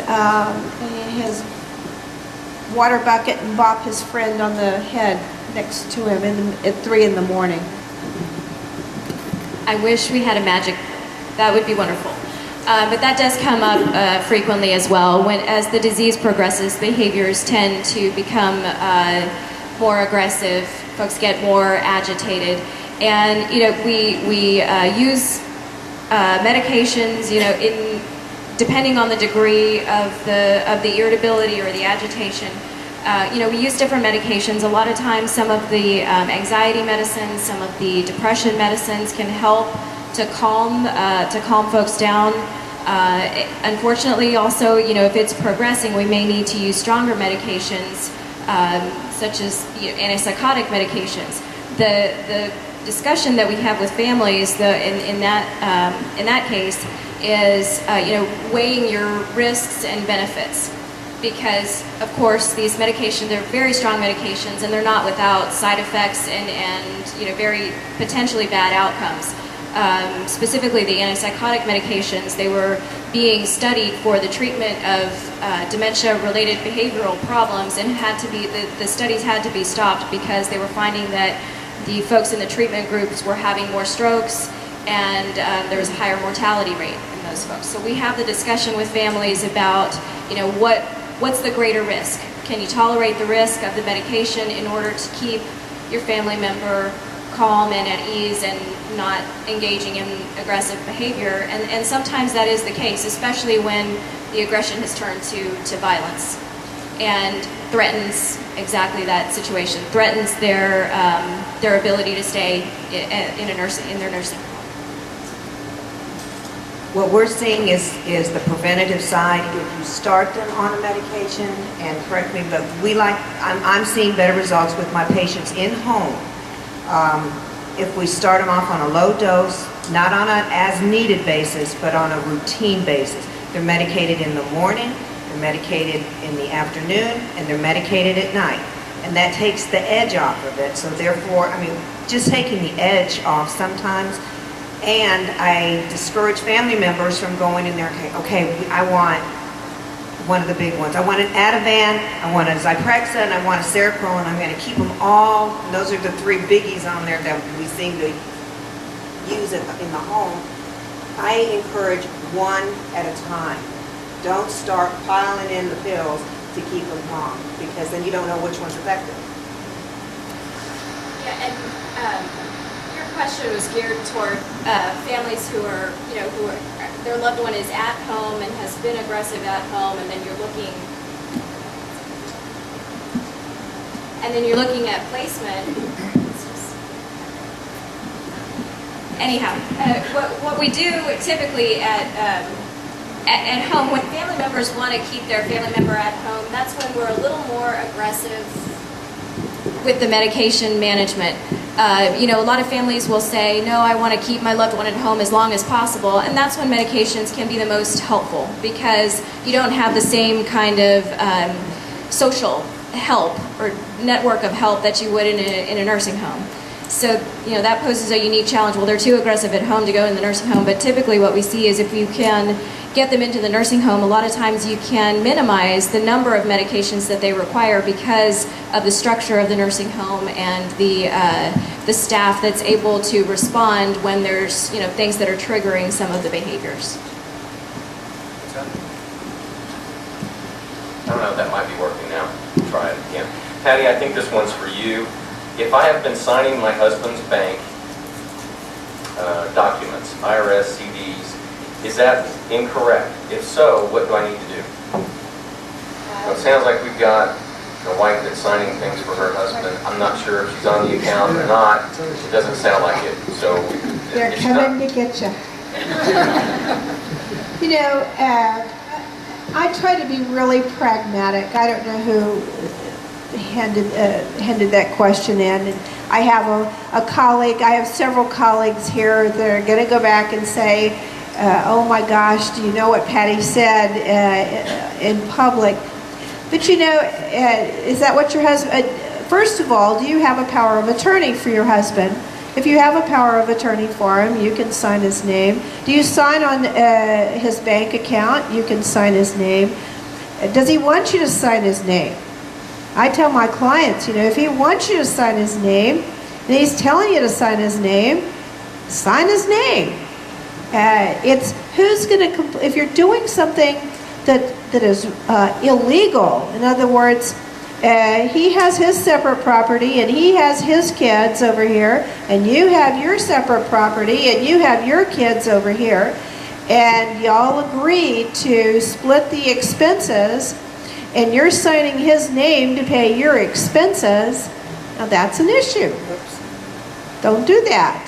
water bucket and bop his friend on the head next to him at 3 in the morning? I wish we had a magic. That would be wonderful. But that does come up frequently as well. As the disease progresses, behaviors tend to become more aggressive. Folks get more agitated. And we use medications, depending on the degree of the irritability or the agitation. We use different medications. A lot of times, some of the anxiety medicines, some of the depression medicines can help to calm folks down. Unfortunately, also, if it's progressing, we may need to use stronger medications, such as antipsychotic medications. The discussion that we have with families, in that case, is weighing your risks and benefits, because of course these medications, they're very strong medications, and they're not without side effects and very potentially bad outcomes. Specifically, the antipsychotic medications, they were being studied for the treatment of dementia-related behavioral problems, and the studies had to be stopped because they were finding that the folks in the treatment groups were having more strokes, and there was a higher mortality rate in those folks. So we have the discussion with families about, what's the greater risk? Can you tolerate the risk of the medication in order to keep your family member calm and at ease and not engaging in aggressive behavior. And sometimes that is the case, especially when the aggression has turned to violence and threatens exactly that situation, threatens their ability to stay in their nursing home. What we're seeing is the preventative side. If you start them on a medication, and correct me, but I'm seeing better results with my patients in home. If we start them off on a low dose, not on an as needed basis, but on a routine basis. They're medicated in the morning, they're medicated in the afternoon, and they're medicated at night. And that takes the edge off of it. So therefore, just taking the edge off sometimes. And I discourage family members from going in there, okay, I want one of the big ones. I want an Ativan, I want a Zyprexa, and I want a Seroquel, and I'm going to keep them all. And those are the three biggies on there that we seem to use in the home. I encourage one at a time. Don't start piling in the pills to keep them calm, because then you don't know which one's effective. Yeah, and your question was geared toward families who are, their loved one is at home and has been aggressive at home, and then you're looking at placement. Anyhow, what we do typically at home, when family members want to keep their family member at home, that's when we're a little more aggressive with the medication management. A lot of families will say, no, I want to keep my loved one at home as long as possible, and that's when medications can be the most helpful, because you don't have the same kind of social help or network of help that you would in a nursing home. So, that poses a unique challenge. Well, they're too aggressive at home to go in the nursing home, but typically what we see is if you can get them into the nursing home, a lot of times you can minimize the number of medications that they require because of the structure of the nursing home and the staff that's able to respond when there's, things that are triggering some of the behaviors. I don't know if that might be working now. Try it again. Patty, I think this one's for you. If I have been signing my husband's bank documents, IRS, CDs, is that incorrect? If so, what do I need to do? Well, it sounds like we've got a wife that's signing things for her husband. I'm not sure if she's on the account or not. It doesn't sound like it. So they're coming to get you. I try to be really pragmatic. I don't know who handed that question in. And I have a colleague, I have several colleagues here that are going to go back and say, oh my gosh, do you know what Patty said in public? But is that what your husband, first of all, do you have a power of attorney for your husband? If you have a power of attorney for him, you can sign his name. Do you sign on his bank account? You can sign his name. Does he want you to sign his name? I tell my clients, if he wants you to sign his name, and he's telling you to sign his name, sign his name. It's who's going to, if you're doing something that is illegal, in other words, he has his separate property and he has his kids over here, and you have your separate property and you have your kids over here, and y'all agreed to split the expenses, and you're signing his name to pay your expenses, now that's an issue. Don't do that.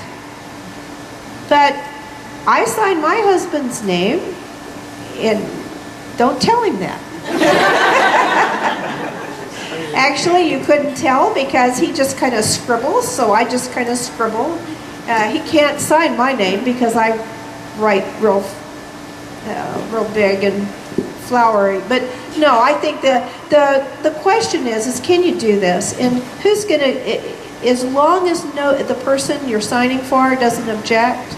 But I signed my husband's name, and don't tell him that. Actually, you couldn't tell because he just kind of scribbles, so I just kind of scribble. He can't sign my name because I write real big and flowery. But no, I think the question is can you do this? And who's going to, as long as the person you're signing for doesn't object,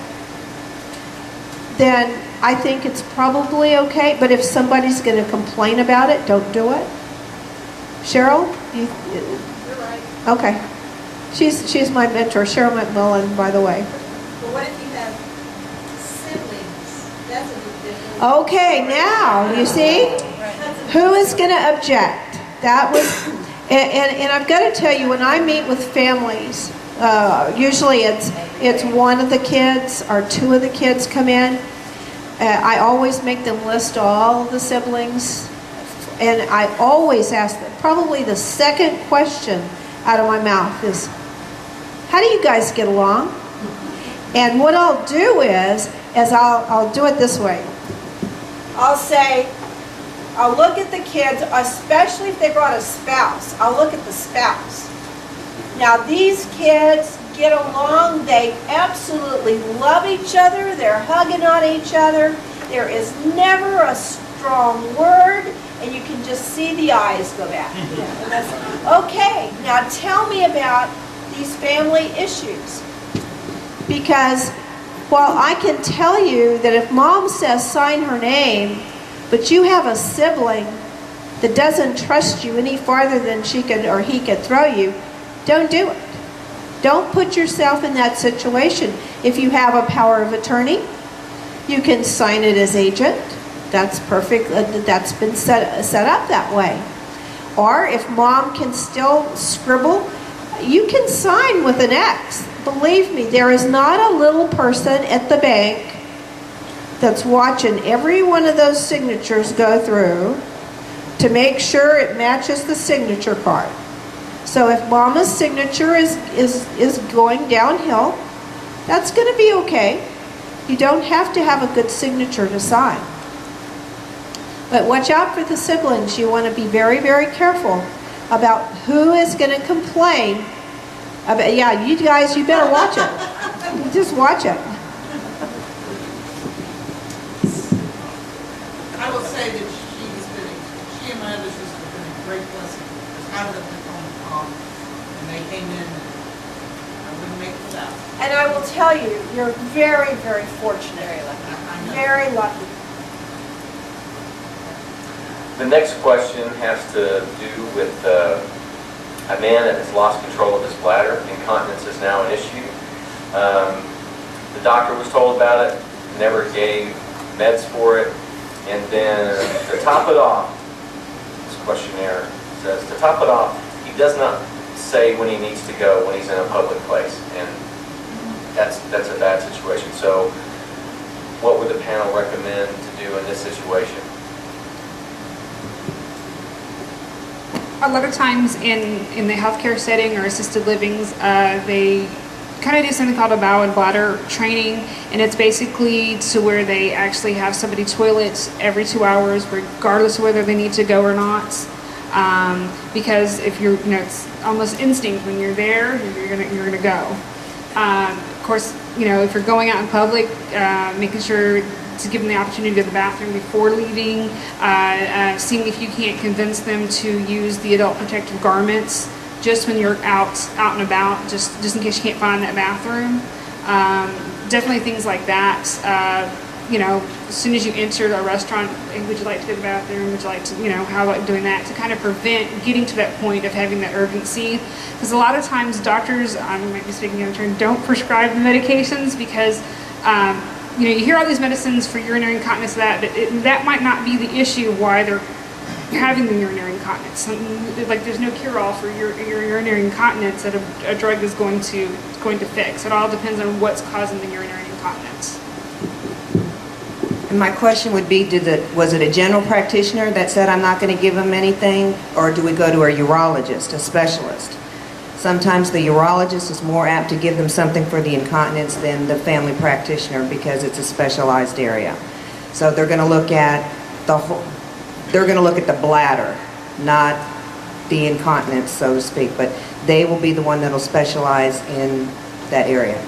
then I think it's probably okay. But if somebody's going to complain about it, don't do it. Cheryl? You're right. Okay. She's my mentor, Cheryl McMillan, by the way. But what if you have siblings? That's a bit different. Okay, now, you see? Who is going to object? That was, and I've got to tell you, when I meet with families, Usually it's one of the kids or two of the kids come in. I always make them list all the siblings, and I always ask them, probably the second question out of my mouth is, how do you guys get along? And what I'll do is I'll do it this way. I'll say, I'll look at the kids, especially if they brought a spouse. I'll look at the spouse. Now these kids get along, they absolutely love each other, they're hugging on each other, there is never a strong word, and you can just see the eyes go back. Okay, now tell me about these family issues. Because while I can tell you that if mom says sign her name, but you have a sibling that doesn't trust you any farther than she could or he could throw you, don't do it. Don't put yourself in that situation. If you have a power of attorney, you can sign it as agent. That's perfect. That's been set up that way. Or if mom can still scribble, you can sign with an X. Believe me, there is not a little person at the bank that's watching every one of those signatures go through to make sure it matches the signature card. So if mama's signature is going downhill, that's going to be okay. You don't have to have a good signature to sign. But watch out for the siblings. You want to be very, very careful about who is going to complain about, yeah, you guys, you better watch it. Just watch it. I will say that she and my other sister have been a great blessing. Having them on, and they came in, and I wouldn't make it without. And I will tell you, you're very, very fortunate. Very lucky. Very lucky. The next question has to do with a man that has lost control of his bladder. Incontinence is now an issue. The doctor was told about it, never gave meds for it, and then to top it off, this questionnaire says, to top it off, he does not say when he needs to go when he's in a public place, and that's a bad situation. So what would the panel recommend to do in this situation? A lot of times in the healthcare setting or assisted livings, they kind of do something called a bowel and bladder training, and it's basically to where they actually have somebody toilet every 2 hours, regardless of whether they need to go or not. Because if you're, it's almost instinct when you're there, you're gonna go. Of course, if you're going out in public, making sure to give them the opportunity to go to the bathroom before leaving, seeing if you can't convince them to use the adult protective garments just when you're out and about, just in case you can't find that bathroom. Definitely things like that. As soon as you enter a restaurant, would you like to go to the bathroom? Would you like to, how about doing that to kind of prevent getting to that point of having that urgency? Because a lot of times doctors, I might be speaking out of turn, don't prescribe the medications because you hear all these medicines for urinary incontinence, but that might not be the issue why they're having the urinary incontinence. Like there's no cure-all for your urinary incontinence that a drug is going to fix. It all depends on what's causing the urinary incontinence. And my question would be, was it a general practitioner that said I'm not going to give them anything, or do we go to a urologist, a specialist? Sometimes the urologist is more apt to give them something for the incontinence than the family practitioner because it's a specialized area. So they're going to look at the bladder, not the incontinence, so to speak, but they will be the one that will specialize in that area.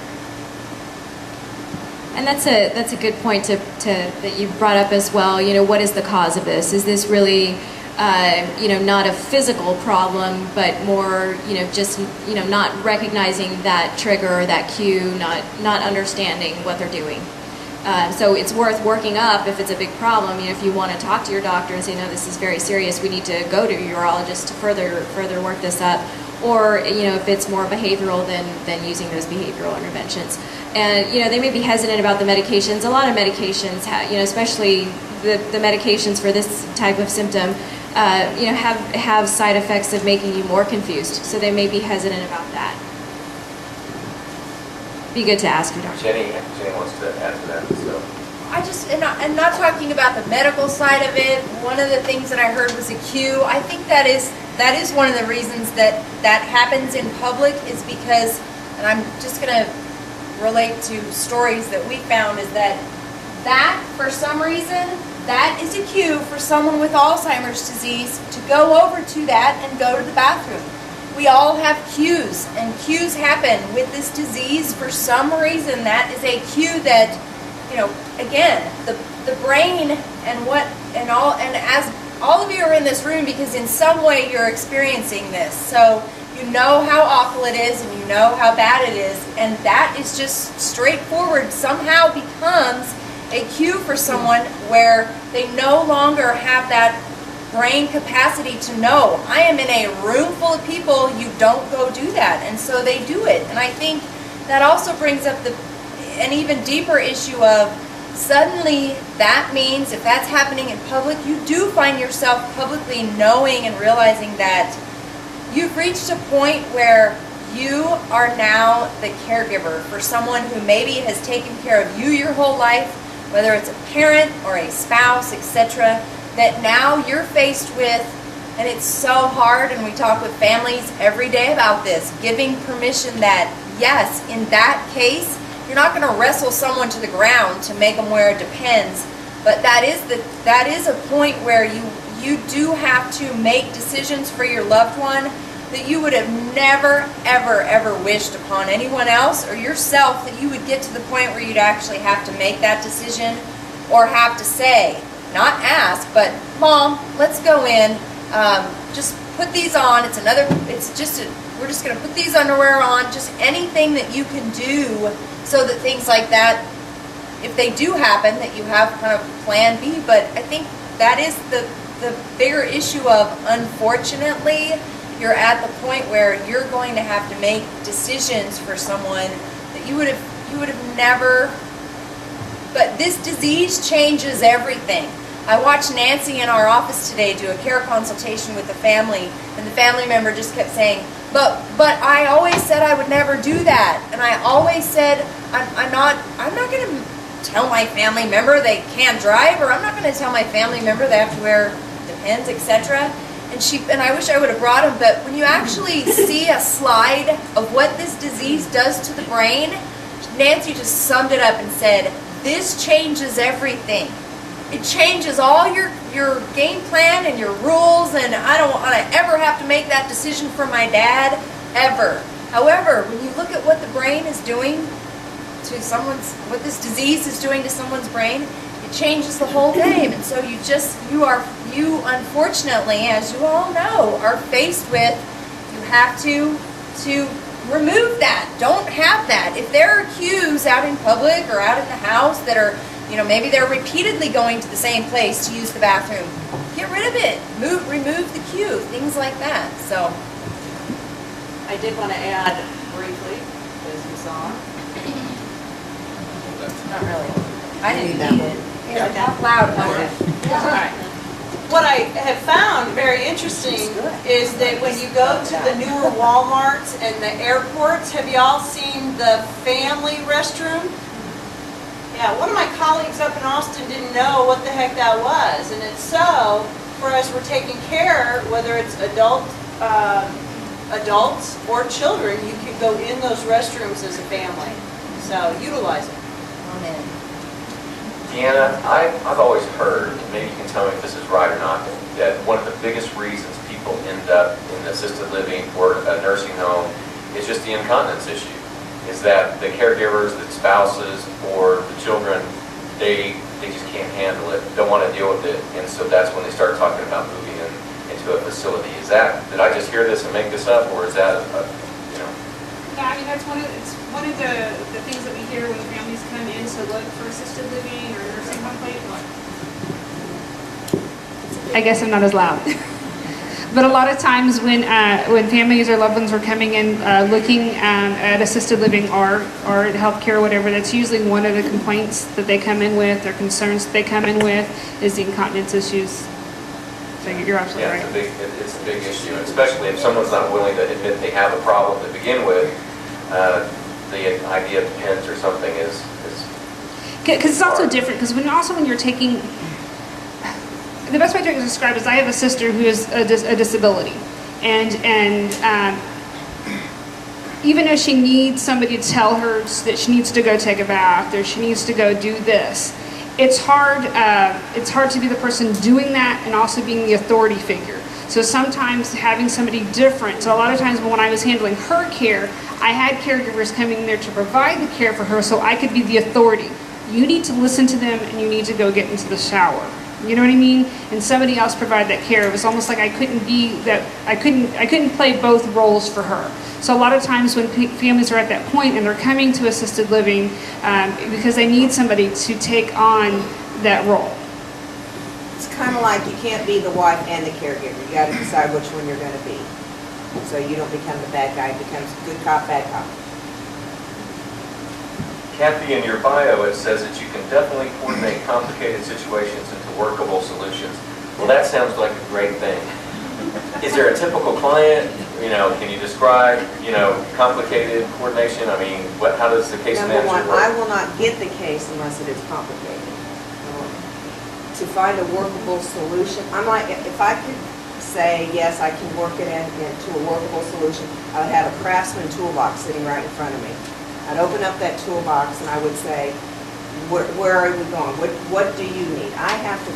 And that's a good point that you brought up as well. What is the cause of this? Is this really not a physical problem, but more, just, not recognizing that trigger or that cue, not understanding what they're doing. So it's worth working up if it's a big problem. If you want to talk to your doctor and say, no, this is very serious, we need to go to a urologist to further work this up. Or, if it's more behavioral than using those behavioral interventions. And, they may be hesitant about the medications. A lot of medications, especially the medications for this type of symptom, have side effects of making you more confused. So they may be hesitant about that. be good to ask you, Doctor. Jenny wants to add to that, so. I just, and not talking about the medical side of it, one of the things that I heard was a cue. I think that is one of the reasons that happens in public is because, and I'm just going to relate to stories that we found, is that for some reason, that is a cue for someone with Alzheimer's disease to go over to that and go to the bathroom. We all have cues, and cues happen with this disease for some reason. That is a cue that, again, the brain and as all of you are in this room because in some way you're experiencing this. So you know how awful it is and you know how bad it is, and that is just straightforward somehow becomes a cue for someone where they no longer have that brain capacity to know, I am in a room full of people, you don't go do that. And so they do it. And I think that also brings up an even deeper issue of suddenly that means if that's happening in public, you do find yourself publicly knowing and realizing that you've reached a point where you are now the caregiver for someone who maybe has taken care of you your whole life, whether it's a parent or a spouse, etc., that now you're faced with, and it's so hard, and we talk with families every day about this, giving permission that, yes, in that case, you're not going to wrestle someone to the ground to make them wear Depends, but that is a point where you do have to make decisions for your loved one that you would have never, ever, ever wished upon anyone else or yourself, that you would get to the point where you'd actually have to make that decision or have to say, not ask, but Mom, let's go in, just put these on, we're just going to put these underwear on, just anything that you can do so that things like that, if they do happen, that you have kind of plan B. But I think that is the bigger issue of, unfortunately, you're at the point where you're going to have to make decisions for someone that you would have never. But this disease changes everything. I watched Nancy in our office today do a care consultation with the family, and the family member just kept saying, but I always said I would never do that, and I always said I'm not going to tell my family member they can't drive, or I'm not going to tell my family member they have to wear Depends, etc. And I wish I would have brought him, but when you actually see a slide of what this disease does to the brain, Nancy just summed it up and said, this changes everything. It changes all your game plan and your rules, and I don't want to ever have to make that decision for my dad, ever. However, when you look at what the brain is doing to what this disease is doing to someone's brain, it changes the whole game. And so you unfortunately, as you all know, are faced with, you have to remove that. Don't have that. If there are cues out in public or out in the house that are, maybe they're repeatedly going to the same place to use the bathroom, get rid of it. Remove the cue, things like that. So, I did want to add briefly, because you saw. Not really. I didn't need it. Yeah, talk loud. All right. What I have found very interesting is that when you go to the newer Walmarts and the airports, have you all seen the family restroom? Yeah, one of my colleagues up in Austin didn't know what the heck that was, and it's so, for us, we're taking care, whether it's adults or children, you can go in those restrooms as a family. So utilize it. Amen. Deanna, I've always heard, and maybe you can tell me if this is right or not, that one of the biggest reasons people end up in assisted living or a nursing home is just the incontinence issue. Is that the caregivers, the spouses, or the children, they just can't handle it, don't want to deal with it, and so that's when they start talking about moving into a facility. Did I just hear this and make this up, or is that Yeah, I mean, that's one of the things that we hear when families come in to look for assisted living or nursing home place. I guess I'm not as loud. But a lot of times when families or loved ones are coming in looking at assisted living or healthcare or whatever, that's usually one of the complaints that they come in with, or concerns that they come in with, is the incontinence issues. So you're absolutely right. It's a big issue, especially if someone's not willing to admit they have a problem to begin with. the idea of pens or something is Because it's also different, because when you're taking, the best way to describe it is I have a sister who has a disability, and even though she needs somebody to tell her that she needs to go take a bath or she needs to go do this, it's hard to be the person doing that and also being the authority figure. So sometimes having somebody different, so a lot of times when I was handling her care, I had caregivers coming there to provide the care for her so I could be the authority. You need to listen to them and you need to go get into the shower. You know what I mean? And somebody else provide that care. It was almost like I couldn't play both roles for her. So a lot of times when families are at that point and they're coming to assisted living because they need somebody to take on that role. It's kind of like you can't be the wife and the caregiver. You got to decide which one you're going to be. So you don't become the bad guy, it becomes good cop, bad cop. Cathy, in your bio, it says that you can definitely coordinate complicated situations into workable solutions. Well, that sounds like a great thing. Is there a typical client? Can you describe, complicated coordination? I mean, how does the case manager work? Number one, I will not get the case unless it is complicated. To find a workable solution, if I could say, yes, I can work it into a workable solution, I would have a Craftsman toolbox sitting right in front of me. I'd open up that toolbox and I would say, where are we going? What do you need? I have to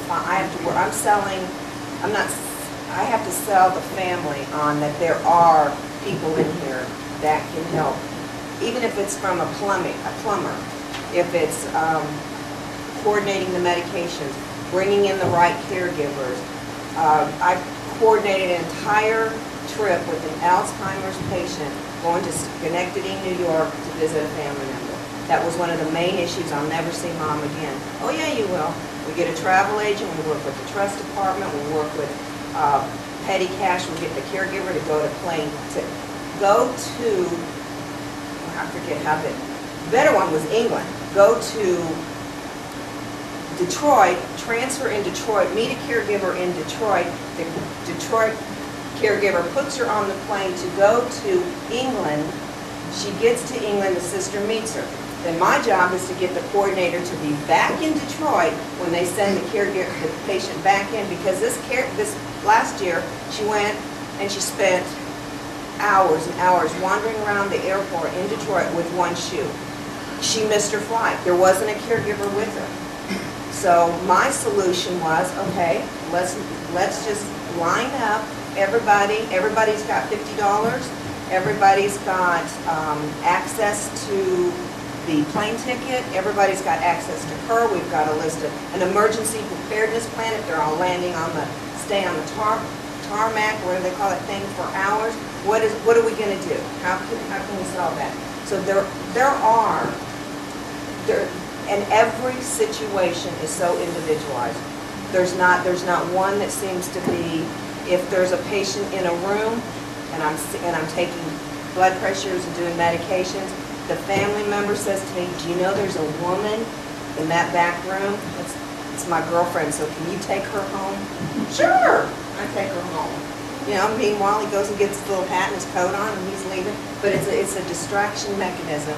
sell the family on that there are people in here that can help. Even if it's from a plumber, if it's coordinating the medications, bringing in the right caregivers. I coordinated an entire trip with an Alzheimer's patient going to Schenectady, New York to visit a family member. That was one of the main issues. I'll never see mom again. Oh yeah, you will. We get a travel agent, we work with the trust department, we work with petty cash, we get the caregiver to go to I forget how the better one was England. Go to Detroit, transfer in Detroit, meet a caregiver in Detroit. The Detroit caregiver puts her on the plane to go to England. She gets to England, the sister meets her. Then my job is to get the coordinator to be back in Detroit when they send the patient back in, because this last year she went and she spent hours and hours wandering around the airport in Detroit with one shoe. She missed her flight. There wasn't a caregiver with her. So my solution was, okay, let's just line up everybody's got $50, everybody's got access to the plane ticket, everybody's got access to her, we've got a list of an emergency preparedness plan if they're all landing stay on the tarmac, what do they call that thing, for hours. What are we going to do? How can we solve that? So and every situation is so individualized. There's not one that seems to be, if there's a patient in a room and I'm taking blood pressures and doing medications, the family member says to me, do you know there's a woman in that back room? It's my girlfriend, so can you take her home? Sure, I take her home. Meanwhile he goes and gets his little hat and his coat on and he's leaving. But it's a distraction mechanism.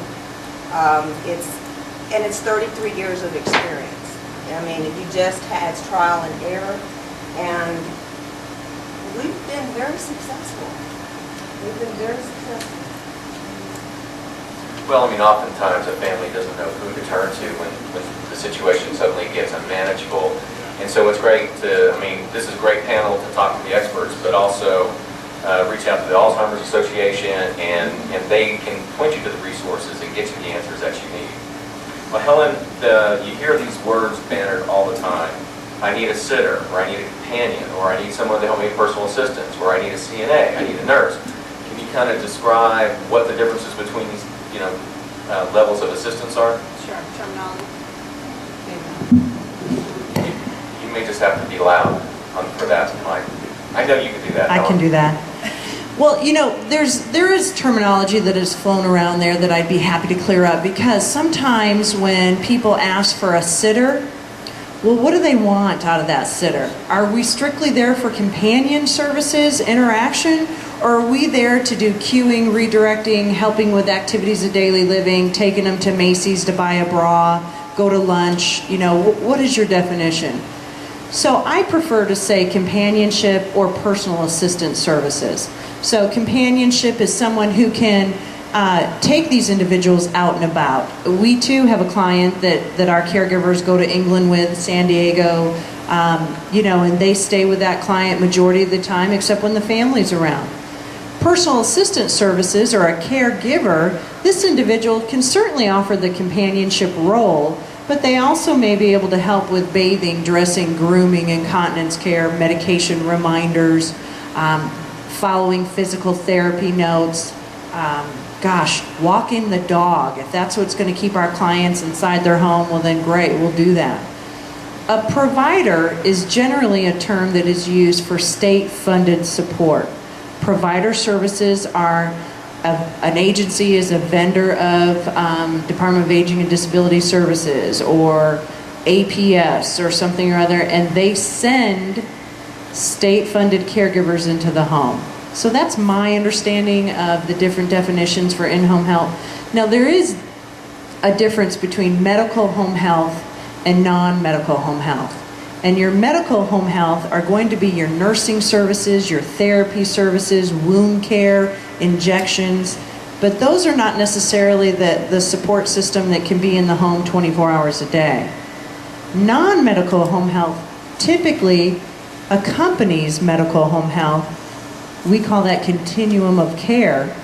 And it's 33 years of experience. I mean, you just had trial and error, and we've been very successful. Well, I mean, oftentimes a family doesn't know who to turn to when the situation suddenly gets unmanageable. And so it's great this is a great panel to talk to the experts, but also reach out to the Alzheimer's Association, and they can point you to the resources and get you the answers that you need. Well, Helen, you hear these words bannered all the time. I need a sitter, or I need a companion, or I need someone to help me with personal assistance, or I need a CNA, I need a nurse. Can you kind of describe what the differences between these levels of assistance are? Sure, terminology. You may just have to be loud for that, Mike. I know you can do that. I can do that. Well, there is terminology that has flown around there that I'd be happy to clear up, because sometimes when people ask for a sitter, well, what do they want out of that sitter? Are we strictly there for companion services, interaction, Or are we there to do cueing, redirecting, helping with activities of daily living, taking them to Macy's to buy a bra, go to lunch? You know, what is your definition? So I prefer to say companionship or personal assistance services. So companionship is someone who can take these individuals out and about. We too have a client that our caregivers go to England with, San Diego, you know, and they stay with that client majority of the time except when the family's around. Personal assistance services, or a caregiver, this individual can certainly offer the companionship role, but they also may be able to help with bathing, dressing, grooming, incontinence care, medication reminders, following physical therapy notes, walking the dog. If that's what's going to keep our clients inside their home, well then great, we'll do that. A provider is generally a term that is used for state-funded support. Provider services are, an agency is a vendor of Department of Aging and Disability Services or APS or something or other, and they send state-funded caregivers into the home. So that's my understanding of the different definitions for in-home health. Now there is a difference between medical home health and non-medical home health. And your medical home health are going to be your nursing services, your therapy services, wound care, injections, but those are not necessarily the support system that can be in the home 24 hours a day. Non-medical home health typically accompanies medical home health. We call that continuum of care.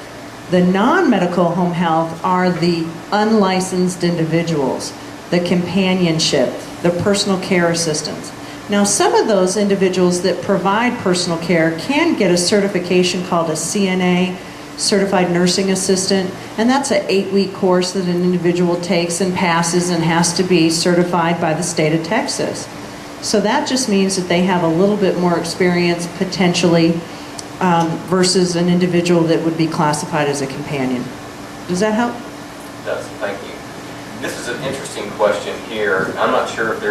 The non-medical home health are the unlicensed individuals, the companionship, the personal care assistants. Now, some of those individuals that provide personal care can get a certification called a CNA, Certified Nursing Assistant, and that's an 8-week course that an individual takes and passes and has to be certified by the state of Texas. So that just means that they have a little bit more experience potentially versus an individual that would be classified as a companion. Does that help? It does, thank you. This is an interesting question here. I'm not sure if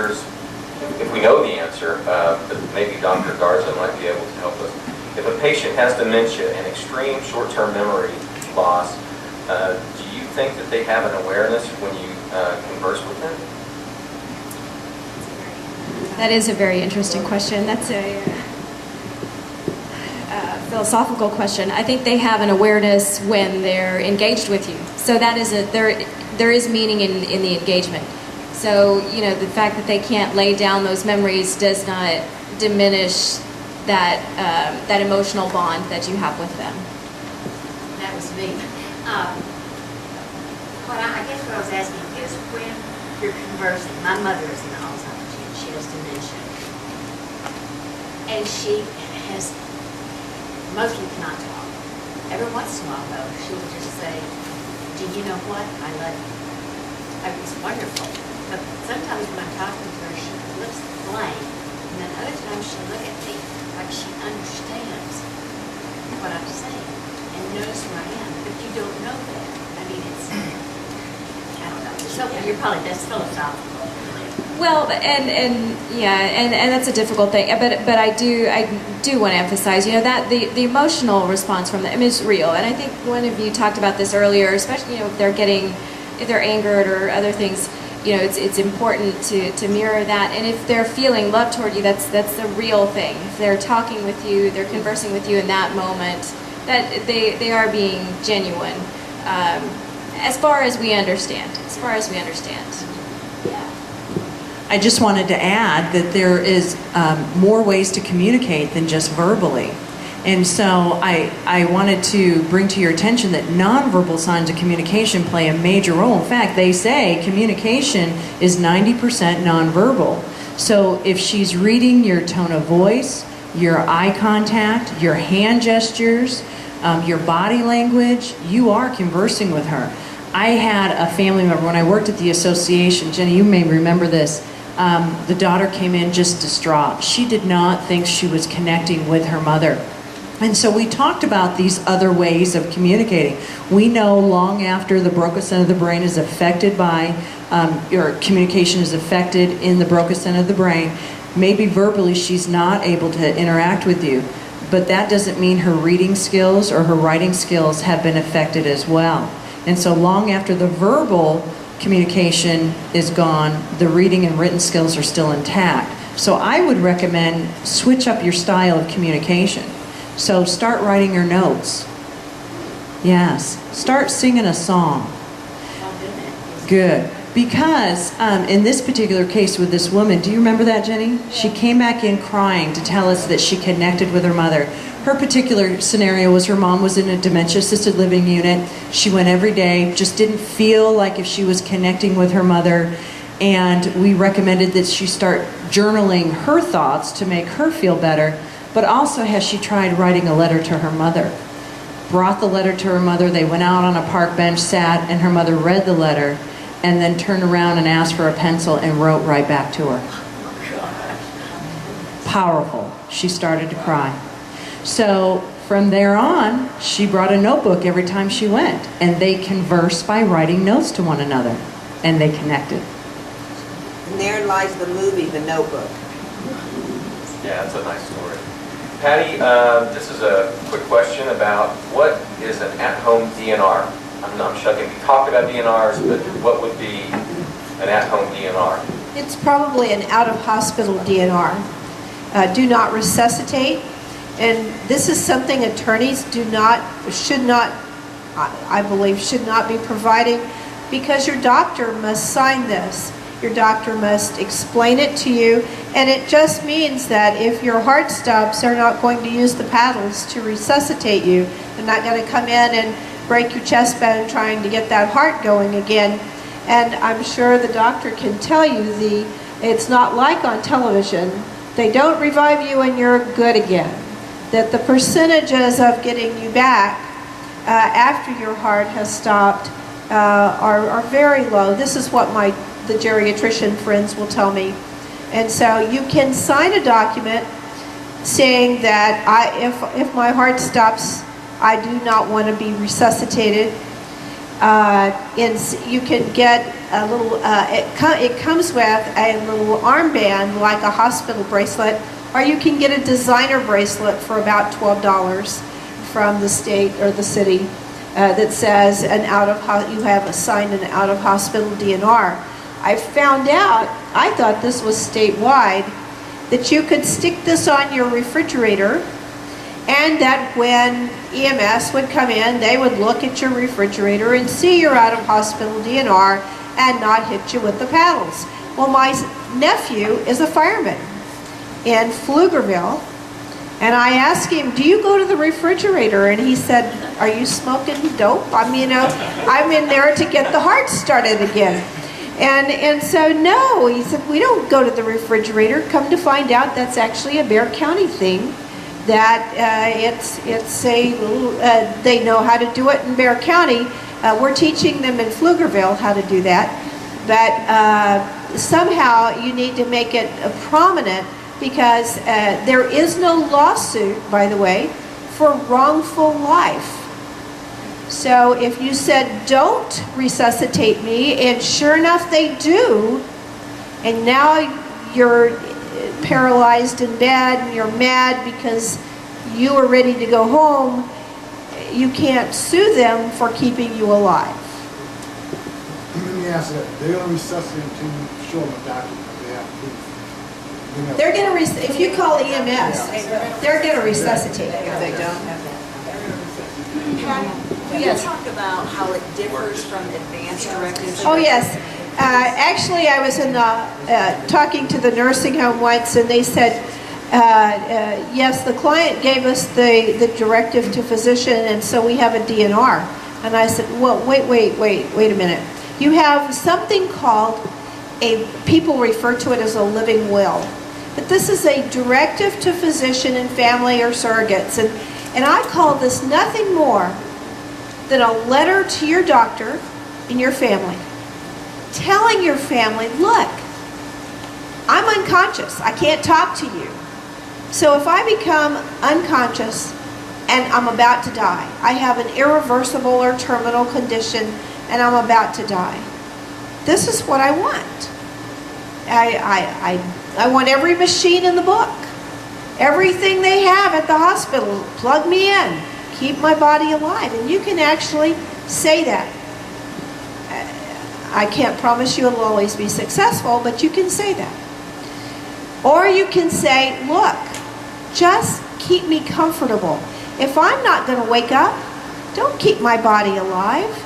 we know the answer, but maybe Dr. Garza might be able to help us. If a patient has dementia and extreme short-term memory loss, do you think that they have an awareness when you converse with them? That is a very interesting question. That's a philosophical question. I think they have an awareness when they're engaged with you. So that is there is meaning in the engagement. So, you know, the fact that they can't lay down those memories does not diminish that emotional bond that you have with them. That was me. I guess what I was asking is when you're conversing, my mother is in Alzheimer's and she has dementia. And she has mostly cannot talk. Every once in a while though, she will just say, "Do you know what? I love you." I mean, it's wonderful. But sometimes when I'm talking to her, she looks blank. And then other times she'll look at me like she understands what I'm saying and knows who I am. But you don't know that. I mean, it's, I don't know. So you're probably best philosophical. Well, and that's a difficult thing. But I do want to emphasize, you know, that the emotional response from them is real. And I think one of you talked about this earlier, especially, you know, if they're angered or other things. You know, it's important to mirror that, and if they're feeling love toward you, that's the real thing. If they're talking with you, they're conversing with you in that moment, that they are being genuine, as far as we understand. Yeah. I just wanted to add that there is more ways to communicate than just verbally. And so I wanted to bring to your attention that nonverbal signs of communication play a major role. In fact, they say communication is 90% nonverbal. So if she's reading your tone of voice, your eye contact, your hand gestures, your body language, you are conversing with her. I had a family member, when I worked at the association, Jenny, you may remember this, the daughter came in just distraught. She did not think she was connecting with her mother. And so we talked about these other ways of communicating. We know long after the Broca center of the brain is affected by, your communication is affected in the Broca center of the brain, maybe verbally she's not able to interact with you. but that doesn't mean her reading skills or her writing skills have been affected as well. And so long after the verbal communication is gone, the reading and written skills are still intact. So I would recommend switch up your style of communication. So start writing your notes. Yes, start singing a song. Good. Because in this particular case with this woman, do you remember that, Jenny? She came back in crying to tell us that she connected with her mother. Her particular scenario was her mom was in a dementia-assisted living unit. She went every day, just didn't feel like if she was connecting with her mother. And we recommended that she start journaling her thoughts to make her feel better. But also has she tried writing a letter to her mother? Brought the letter to her mother, they went out on a park bench, sat, and her mother read the letter, and then turned around and asked for a pencil and wrote right back to her. Powerful. She started to cry. So from there on, she brought a notebook every time she went, and they conversed by writing notes to one another, and they connected. And there lies the movie, The Notebook. Yeah, that's a nice story. Patty, this is a quick question about what is an at-home DNR? I'm sure we talked about DNRs, but what would be an at-home DNR? It's probably an out-of-hospital DNR. Do not resuscitate. And this is something attorneys should not, I believe, should not be providing, because your doctor must sign this. Your doctor must explain it to you, and it just means that if your heart stops, they're not going to use the paddles to resuscitate you. They're not going to come in and break your chest bone trying to get that heart going again. And I'm sure the doctor can tell you it's not like on television. They don't revive you and you're good again. That the percentages of getting you back after your heart has stopped are very low. This is what the geriatrician friends will tell me. And so you can sign a document saying that if my heart stops, I do not want to be resuscitated. You can get a little, it comes with a little armband like a hospital bracelet, or you can get a designer bracelet for about $12 from the state or the city that says you have assigned an out-of-hospital DNR. I found out, I thought this was statewide, that you could stick this on your refrigerator, and that when EMS would come in, they would look at your refrigerator and see your out-of-hospital DNR and not hit you with the paddles. Well, my nephew is a fireman in Pflugerville, and I asked him, do you go to the refrigerator? And he said, are you smoking dope? I'm in there to get the heart started again. And so no, he said, we don't go to the refrigerator. Come to find out, that's actually a Bexar County thing. That they know how to do it in Bexar County. We're teaching them in Pflugerville how to do that. But somehow you need to make it prominent, because there is no lawsuit, by the way, for wrongful life. So if you said, don't resuscitate me, and sure enough they do, and now you're paralyzed in bed and you're mad because you are ready to go home, you can't sue them for keeping you alive. Let me ask that. They're going to resuscitate until you show them a document. They have proof. They're going to, if you call EMS, they're going to resuscitate you. If they don't have that. Can you talk about how it differs from advanced directives? Oh, yes. Actually, I was talking to the nursing home once, and they said, yes, the client gave us the directive to physician, and so we have a DNR. And I said, well, wait a minute. You have something called people refer to it as a living will. But this is a directive to physician and family or surrogates. And I call this nothing more than a letter to your doctor and your family, telling your family, look, I'm unconscious. I can't talk to you. So if I become unconscious and I'm about to die, I have an irreversible or terminal condition and I'm about to die, this is what I want. I want every machine in the book. everything they have at the hospital, plug me in, keep my body alive. And you can actually say that. I can't promise you it'll always be successful, but you can say that. Or you can say, look, just keep me comfortable. If I'm not going to wake up, don't keep my body alive.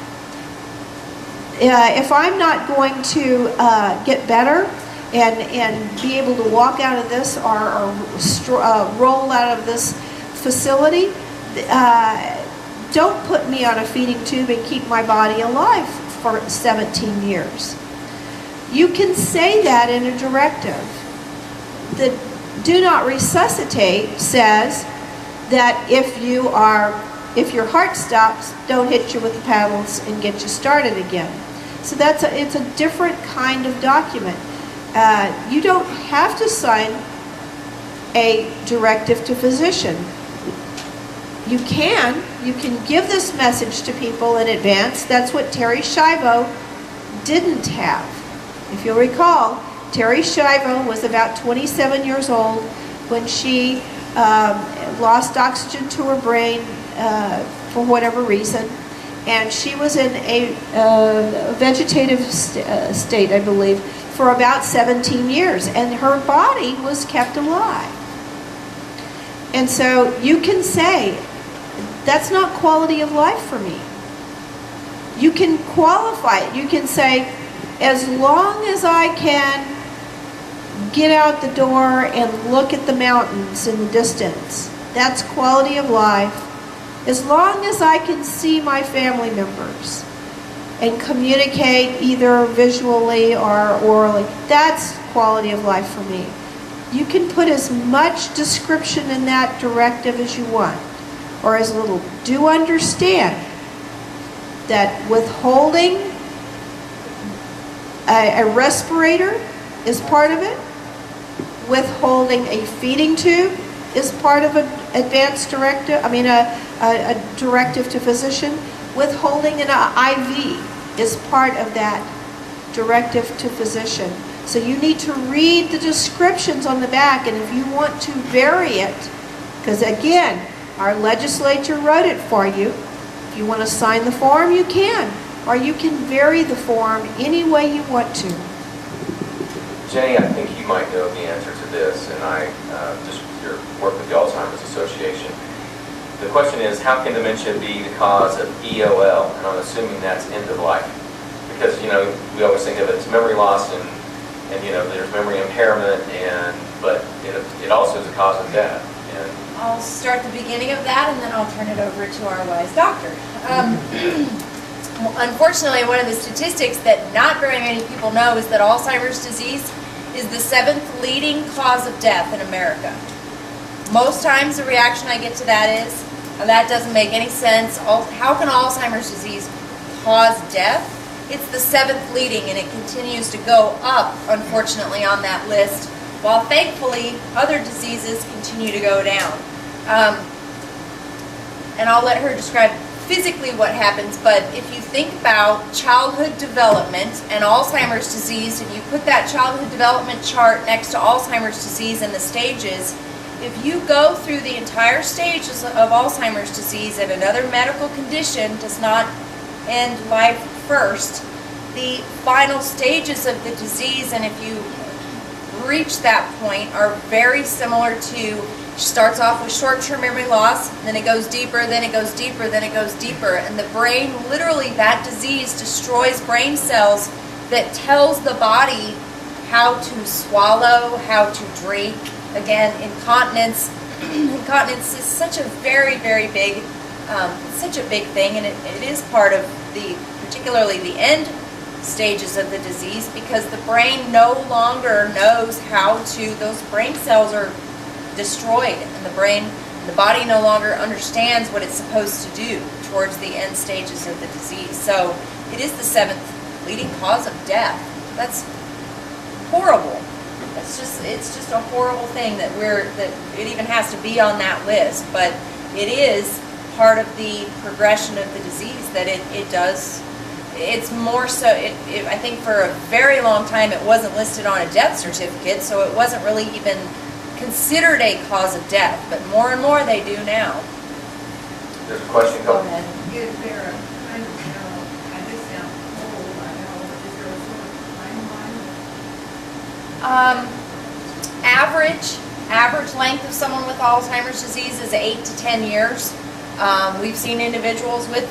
If I'm not going to get better and be able to walk out of this or roll out of this facility, don't put me on a feeding tube and keep my body alive for 17 years. You can say that in a directive. The do not resuscitate says that if your heart stops, don't hit you with the paddles and get you started again. So it's a different kind of document. You don't have to sign a directive to physician. You can give this message to people in advance. That's what Terry Schiavo didn't have. If you'll recall, Terry Schiavo was about 27 years old when she lost oxygen to her brain for whatever reason, and she was in a vegetative state, I believe, for about 17 years, and her body was kept alive. And so you can say, that's not quality of life for me. You can qualify it. You can say, as long as I can get out the door and look at the mountains in the distance, that's quality of life. As long as I can see my family members and communicate either visually or orally, that's quality of life for me. You can put as much description in that directive as you want, or as little. Do understand that withholding a respirator is part of it. Withholding a feeding tube is part of an advanced directive, a directive to physician. Withholding an IV is part of that directive to physician. So you need to read the descriptions on the back, and if you want to vary it, because again, our legislature wrote it for you. If you want to sign the form, you can. Or you can vary the form any way you want to. Jenny, I think you might know the answer to this, and I just your work with the Alzheimer's Association. The question is, how can dementia be the cause of EOL? And I'm assuming that's end of life. Because, we always think of it as memory loss and there's memory impairment, but it also is a cause of death. And I'll start the beginning of that, and then I'll turn it over to our wise doctor. Unfortunately, one of the statistics that not very many people know is that Alzheimer's disease is the 7th leading cause of death in America. Most times the reaction I get to that is, that doesn't make any sense. How can Alzheimer's disease cause death? It's the 7th leading, and it continues to go up, unfortunately, on that list, while thankfully other diseases continue to go down. And I'll let her describe physically what happens, but if you think about childhood development and Alzheimer's disease, and you put that childhood development chart next to Alzheimer's disease and the stages, if you go through the entire stages of Alzheimer's disease and another medical condition does not end life first, the final stages of the disease, and if you reach that point, are very similar to, starts off with short-term memory loss, then it goes deeper, then it goes deeper, then it goes deeper, and the brain, literally that disease destroys brain cells that tells the body how to swallow, how to drink. Again, incontinence. Incontinence is such a very, very big, such a big thing, and it is part of particularly the end stages of the disease, because the brain no longer knows how to, those brain cells are destroyed, and the body no longer understands what it's supposed to do towards the end stages of the disease. So it is the 7th leading cause of death. That's horrible. It's just a horrible thing that it even has to be on that list, but it is part of the progression of the disease that it does. It's more so, I think for a very long time it wasn't listed on a death certificate, so it wasn't really even considered a cause of death, but more and more they do now. There's a question Go coming. ahead. Is there a kind of, and this sounds old, I know, is there a sort of timeline? Average length of someone with Alzheimer's disease is 8 to 10 years. We've seen individuals with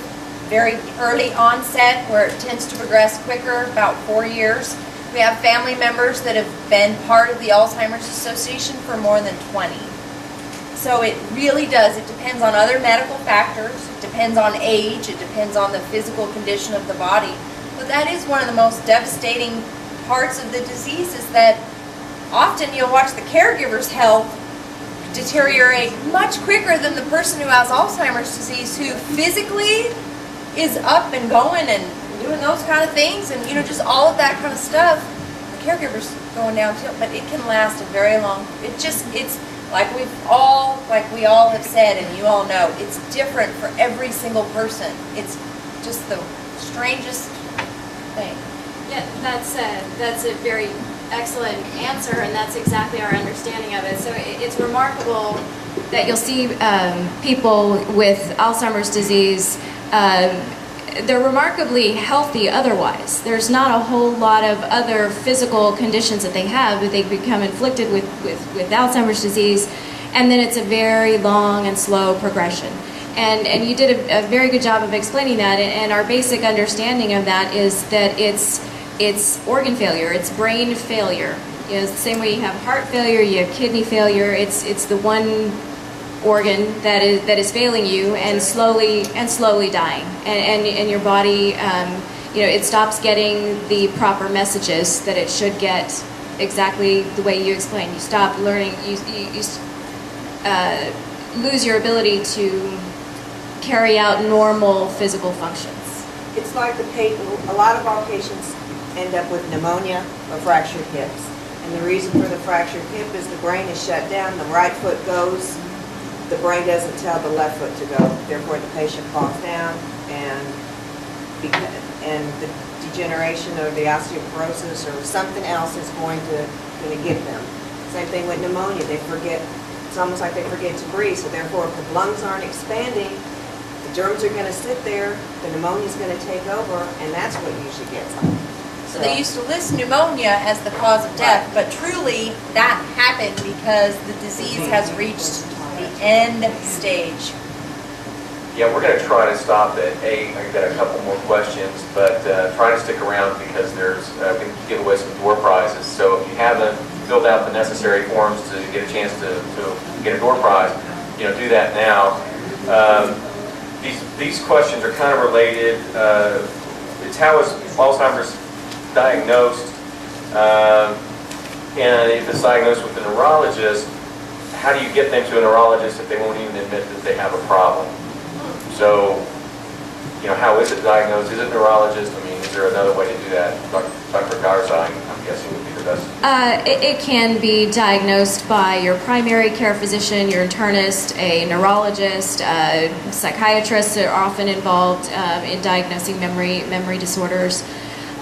very early onset where it tends to progress quicker, about 4 years. We have family members that have been part of the Alzheimer's Association for more than 20. So it really does. It depends on other medical factors. It depends on age. It depends on the physical condition of the body. But that is one of the most devastating parts of the disease, is that often you'll watch the caregiver's health deteriorate much quicker than the person who has Alzheimer's disease, who physically is up and going and doing those kind of things, and just all of that kind of stuff. The caregiver's going downhill, but it can last a very long. It's like we all have said, and you all know, it's different for every single person. It's just the strangest thing. Yeah, that's a very excellent answer, and that's exactly our understanding of it. So it's remarkable that you'll see people with Alzheimer's disease. They're remarkably healthy otherwise. There's not a whole lot of other physical conditions that they have, but they become inflicted with Alzheimer's disease, and then it's a very long and slow progression. And you did a very good job of explaining that, and our basic understanding of that is that it's organ failure, it's brain failure. The same way you have heart failure, you have kidney failure. It's the one organ that is failing you and slowly dying, and your body, it stops getting the proper messages that it should get, exactly the way you explained. You stop learning. You lose your ability to carry out normal physical functions. It's like a lot of our patients end up with pneumonia or fractured hips. And the reason for the fractured hip is the brain is shut down, the right foot goes, the brain doesn't tell the left foot to go. Therefore, the patient falls down, and the degeneration or the osteoporosis or something else is going to get them. Same thing with pneumonia. They forget, it's almost like they forget to breathe. So therefore, if the lungs aren't expanding, the germs are going to sit there, the pneumonia is going to take over, and that's what usually gets them. So they used to list pneumonia as the cause of death, but truly that happened because the disease has reached the end stage. Yeah, we're going to try to stop at 8. I've got a couple more questions, but try to stick around because we can give away some door prizes. So if you haven't filled out the necessary forms to get a chance to get a door prize, do that now. These questions are kind of related. It's how is Alzheimer's diagnosed, and if it's diagnosed with a neurologist, how do you get them to a neurologist if they won't even admit that they have a problem? So, how is it diagnosed? Is it neurologist? I mean, is there another way to do that? Dr. Garza, I'm guessing would be the best. It can be diagnosed by your primary care physician, your internist, a neurologist, psychiatrists are often involved in diagnosing memory disorders.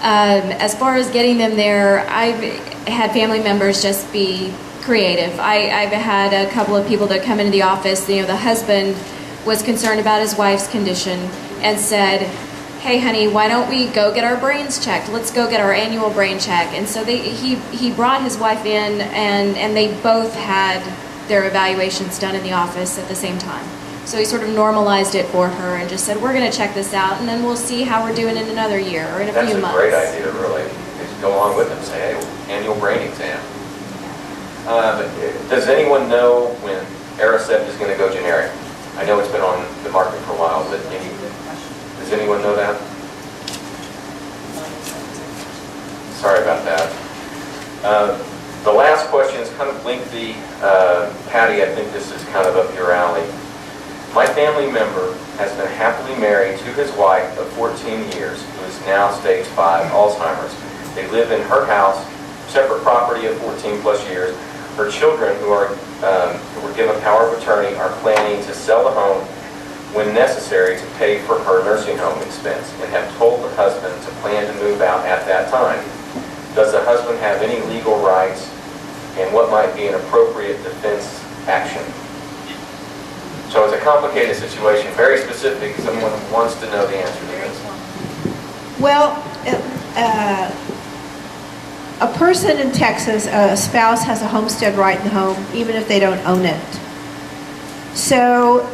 As far as getting them there, I've had family members just be creative. I've had a couple of people that come into the office. The husband was concerned about his wife's condition and said, "Hey, honey, why don't we go get our brains checked? Let's go get our annual brain check." And so he brought his wife in, and they both had their evaluations done in the office at the same time. So he sort of normalized it for her and just said, "We're going to check this out, and then we'll see how we're doing in another year or in a few months." That's a great idea, really. Just go along with them, say, "Hey, annual brain exam." Does anyone know when Aricept is going to go generic? I know it's been on the market for a while, but does anyone know that? Sorry about that. The last question is kind of lengthy. Patty, I think this is kind of up your alley. My family member has been happily married to his wife of 14 years, who is now stage 5 Alzheimer's. They live in her house, separate property of 14 plus years. Her children, who were given power of attorney, are planning to sell the home when necessary to pay for her nursing home expense, and have told the husband to plan to move out at that time. Does the husband have any legal rights and what might be an appropriate defense action. So it's a complicated situation, very specific. Someone wants to know the answer to this. Well, a person in Texas, a spouse has a homestead right in the home, even if they don't own it. So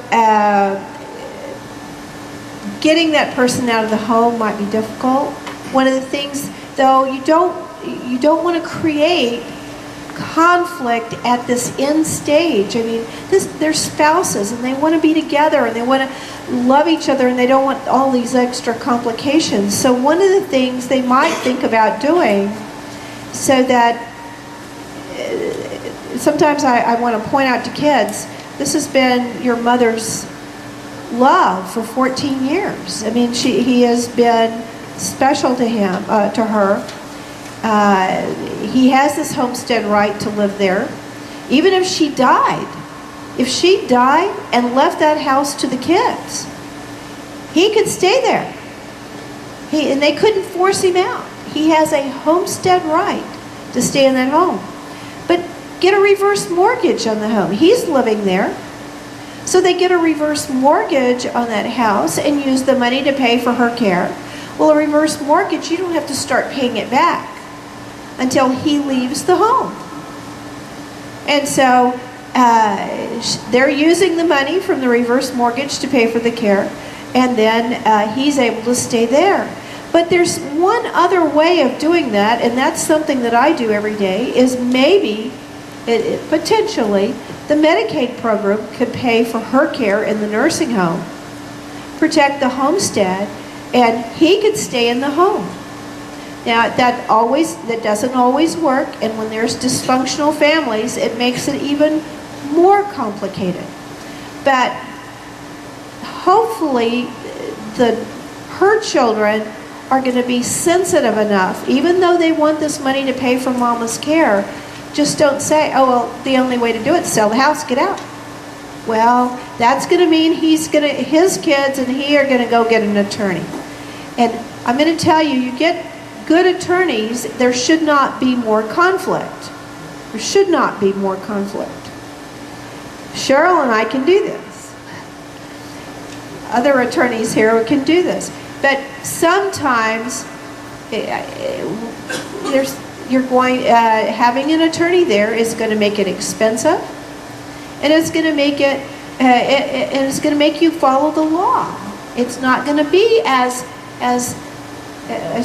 getting that person out of the home might be difficult. One of the things, though, you don't want to create conflict at this end stage. I mean, they're spouses and they want to be together and they want to love each other and they don't want all these extra complications. So one of the things they might think about doing, so that sometimes I want to point out to kids, this has been your mother's love for 14 years. I mean, he has been special to him, to her. He has this homestead right to live there. Even if she died and left that house to the kids, he could stay there. And they couldn't force him out. He has a homestead right to stay in that home. But get a reverse mortgage on the home. He's living there. So they get a reverse mortgage on that house and use the money to pay for her care. Well, a reverse mortgage, you don't have to start paying it back until he leaves the home. And so they're using the money from the reverse mortgage to pay for the care, and then he's able to stay there. But there's one other way of doing that, and that's something that I do every day, is maybe, potentially, the Medicaid program could pay for her care in the nursing home, protect the homestead, and he could stay in the home. Now, that doesn't always work, and when there's dysfunctional families, it makes it even more complicated. But hopefully, her children are going to be sensitive enough, even though they want this money to pay for mama's care. Just don't say, oh, well, the only way to do it is sell the house, get out. Well, that's going to mean his kids and he are going to go get an attorney. And I'm going to tell you, you get good attorneys, there should not be more conflict. There should not be more conflict. Cheryl and I can do this. Other attorneys here can do this. But sometimes having an attorney there is going to make it expensive, and it's going to make you follow the law. It's not going to be as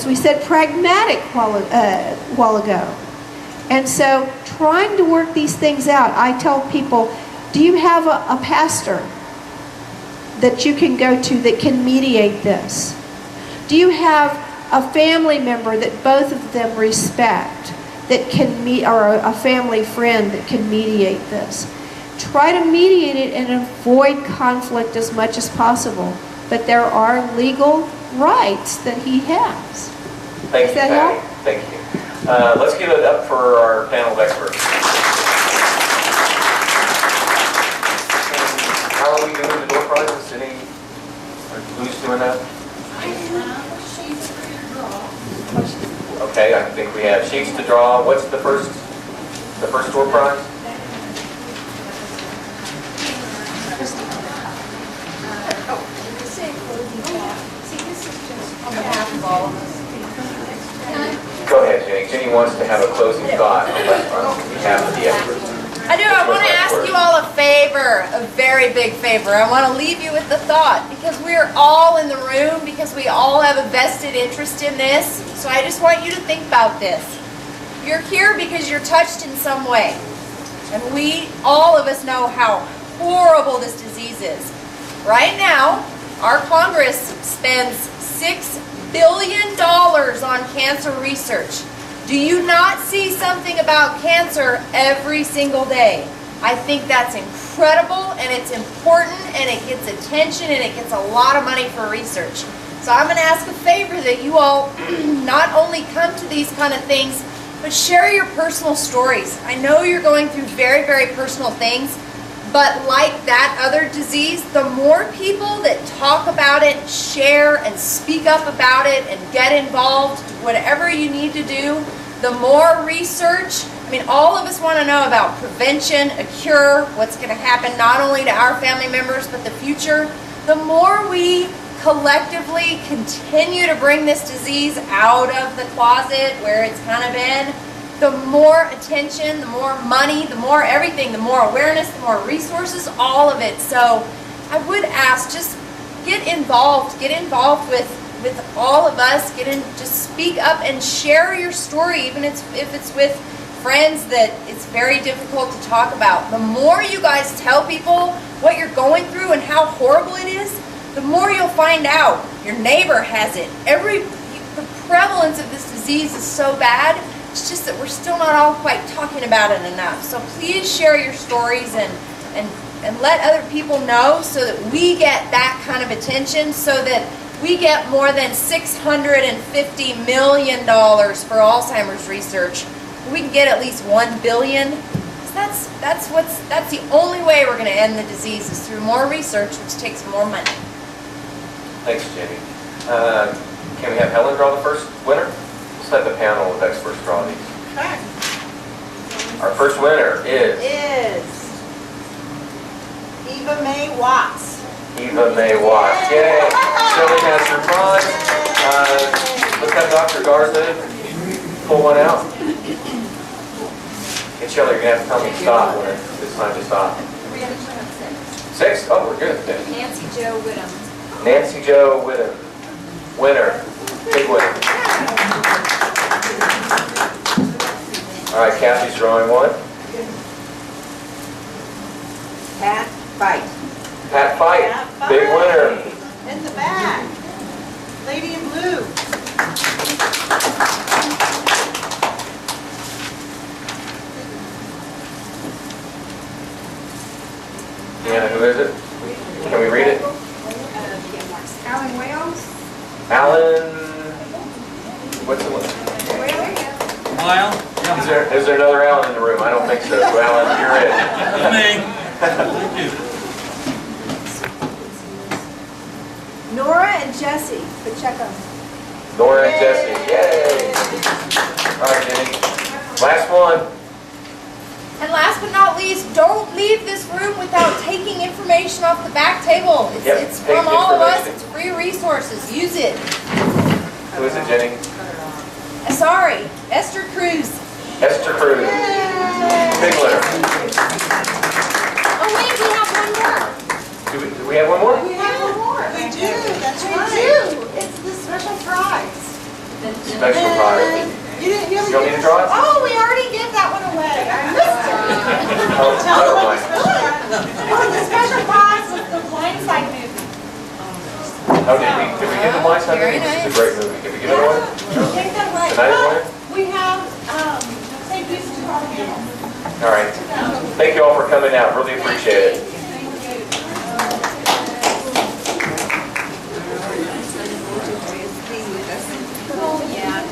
we said, pragmatic while ago. And so trying to work these things out, I tell people, do you have a pastor that you can go to that can mediate this? Do you have a family member that both of them respect that can or a family friend that can mediate this? Try to mediate it and avoid conflict as much as possible. But there are legal rights that he has. Thank you, Patty. Thank you. Let's give it up for our panel of experts. How are we doing the door prizes? Who's doing that? Okay, I think we have sheets to draw. What's the first door prize? Go ahead, Jenny. Jenny wants to have a closing thought on behalf of the experts. I do. I want to ask you all a favor, a very big favor. I want to leave you with the thought, because we're all in the room, because we all have a vested interest in this. So I just want you to think about this. You're here because you're touched in some way. And all of us know how horrible this disease is. Right now, our Congress spends $6 billion on cancer research. Do you not see something about cancer every single day? I think that's incredible, and it's important, and it gets attention, and it gets a lot of money for research. So I'm going to ask a favor that you all not only come to these kind of things, but share your personal stories. I know you're going through very, very personal things, but like that other disease, the more people that talk about it, share and speak up about it and get involved, whatever you need to do, the more research, I mean, all of us want to know about prevention, a cure, what's going to happen not only to our family members, but the future. The more we collectively continue to bring this disease out of the closet where it's kind of been, the more attention, the more money, the more everything, the more awareness, the more resources, all of it. So I would ask, just get involved with all of us, just speak up and share your story, even if it's with friends that it's very difficult to talk about. The more you guys tell people what you're going through and how horrible it is, the more you'll find out. Your neighbor has it. The prevalence of this disease is so bad, it's just that we're still not all quite talking about it enough. So please share your stories and let other people know so that we get that kind of attention, so that we get more than $650 million for Alzheimer's research. We can get at least $1 billion. That's the only way we're going to end the disease, is through more research, which takes more money. Thanks, Jenny. Can we have Helen draw the first winner? Let's have the panel of experts draw these. Okay. Our first winner is Eva Mae Watts. Eva Mae Watts. Yay! Shelley has her prize. Let's have Dr. Garza pull one out. And Shelley, you're going to have to tell me to stop when it's time to stop. We actually have 6. 6? Oh, we're good then. Nancy Jo Whittam. Nancy Jo Whittam. Winner. Big winner. All right, Cathy's drawing one. Pat Fight. Pat Fight. Big winner. In the back. Lady in blue. Deanna, who is it? Can we read it? Alan Wales? Alan, what's the one? Well, Is there another Alan in the room? I don't think so. So Alan, you're it. me. Nora and Jesse Pacheco. Nora and Jesse, yay! All right, Jenny. Last one. And last but not least, don't leave this room without taking information off the back table. It's take from all of us. information. It's free resources. Use it. Who is it, Jenny? Sorry, Esther Cruz. Esther Cruz. Big winner. Oh wait, we have one more. Do we have one more? We have one more. We do, that's right. It's the special prize. Special prize. You You don't need to draw it? Oh, we already gave that one away. I missed it. Oh, Tell never them what mind. the special prize was the Blindside movie. Oh, did we get the Blind Side movie? This is a great movie. Did we get another one? You gave that away. Tonight is winner? We have, St. Peter's Park. All right. Thank you all for coming out. Really appreciate it. Oh, yeah.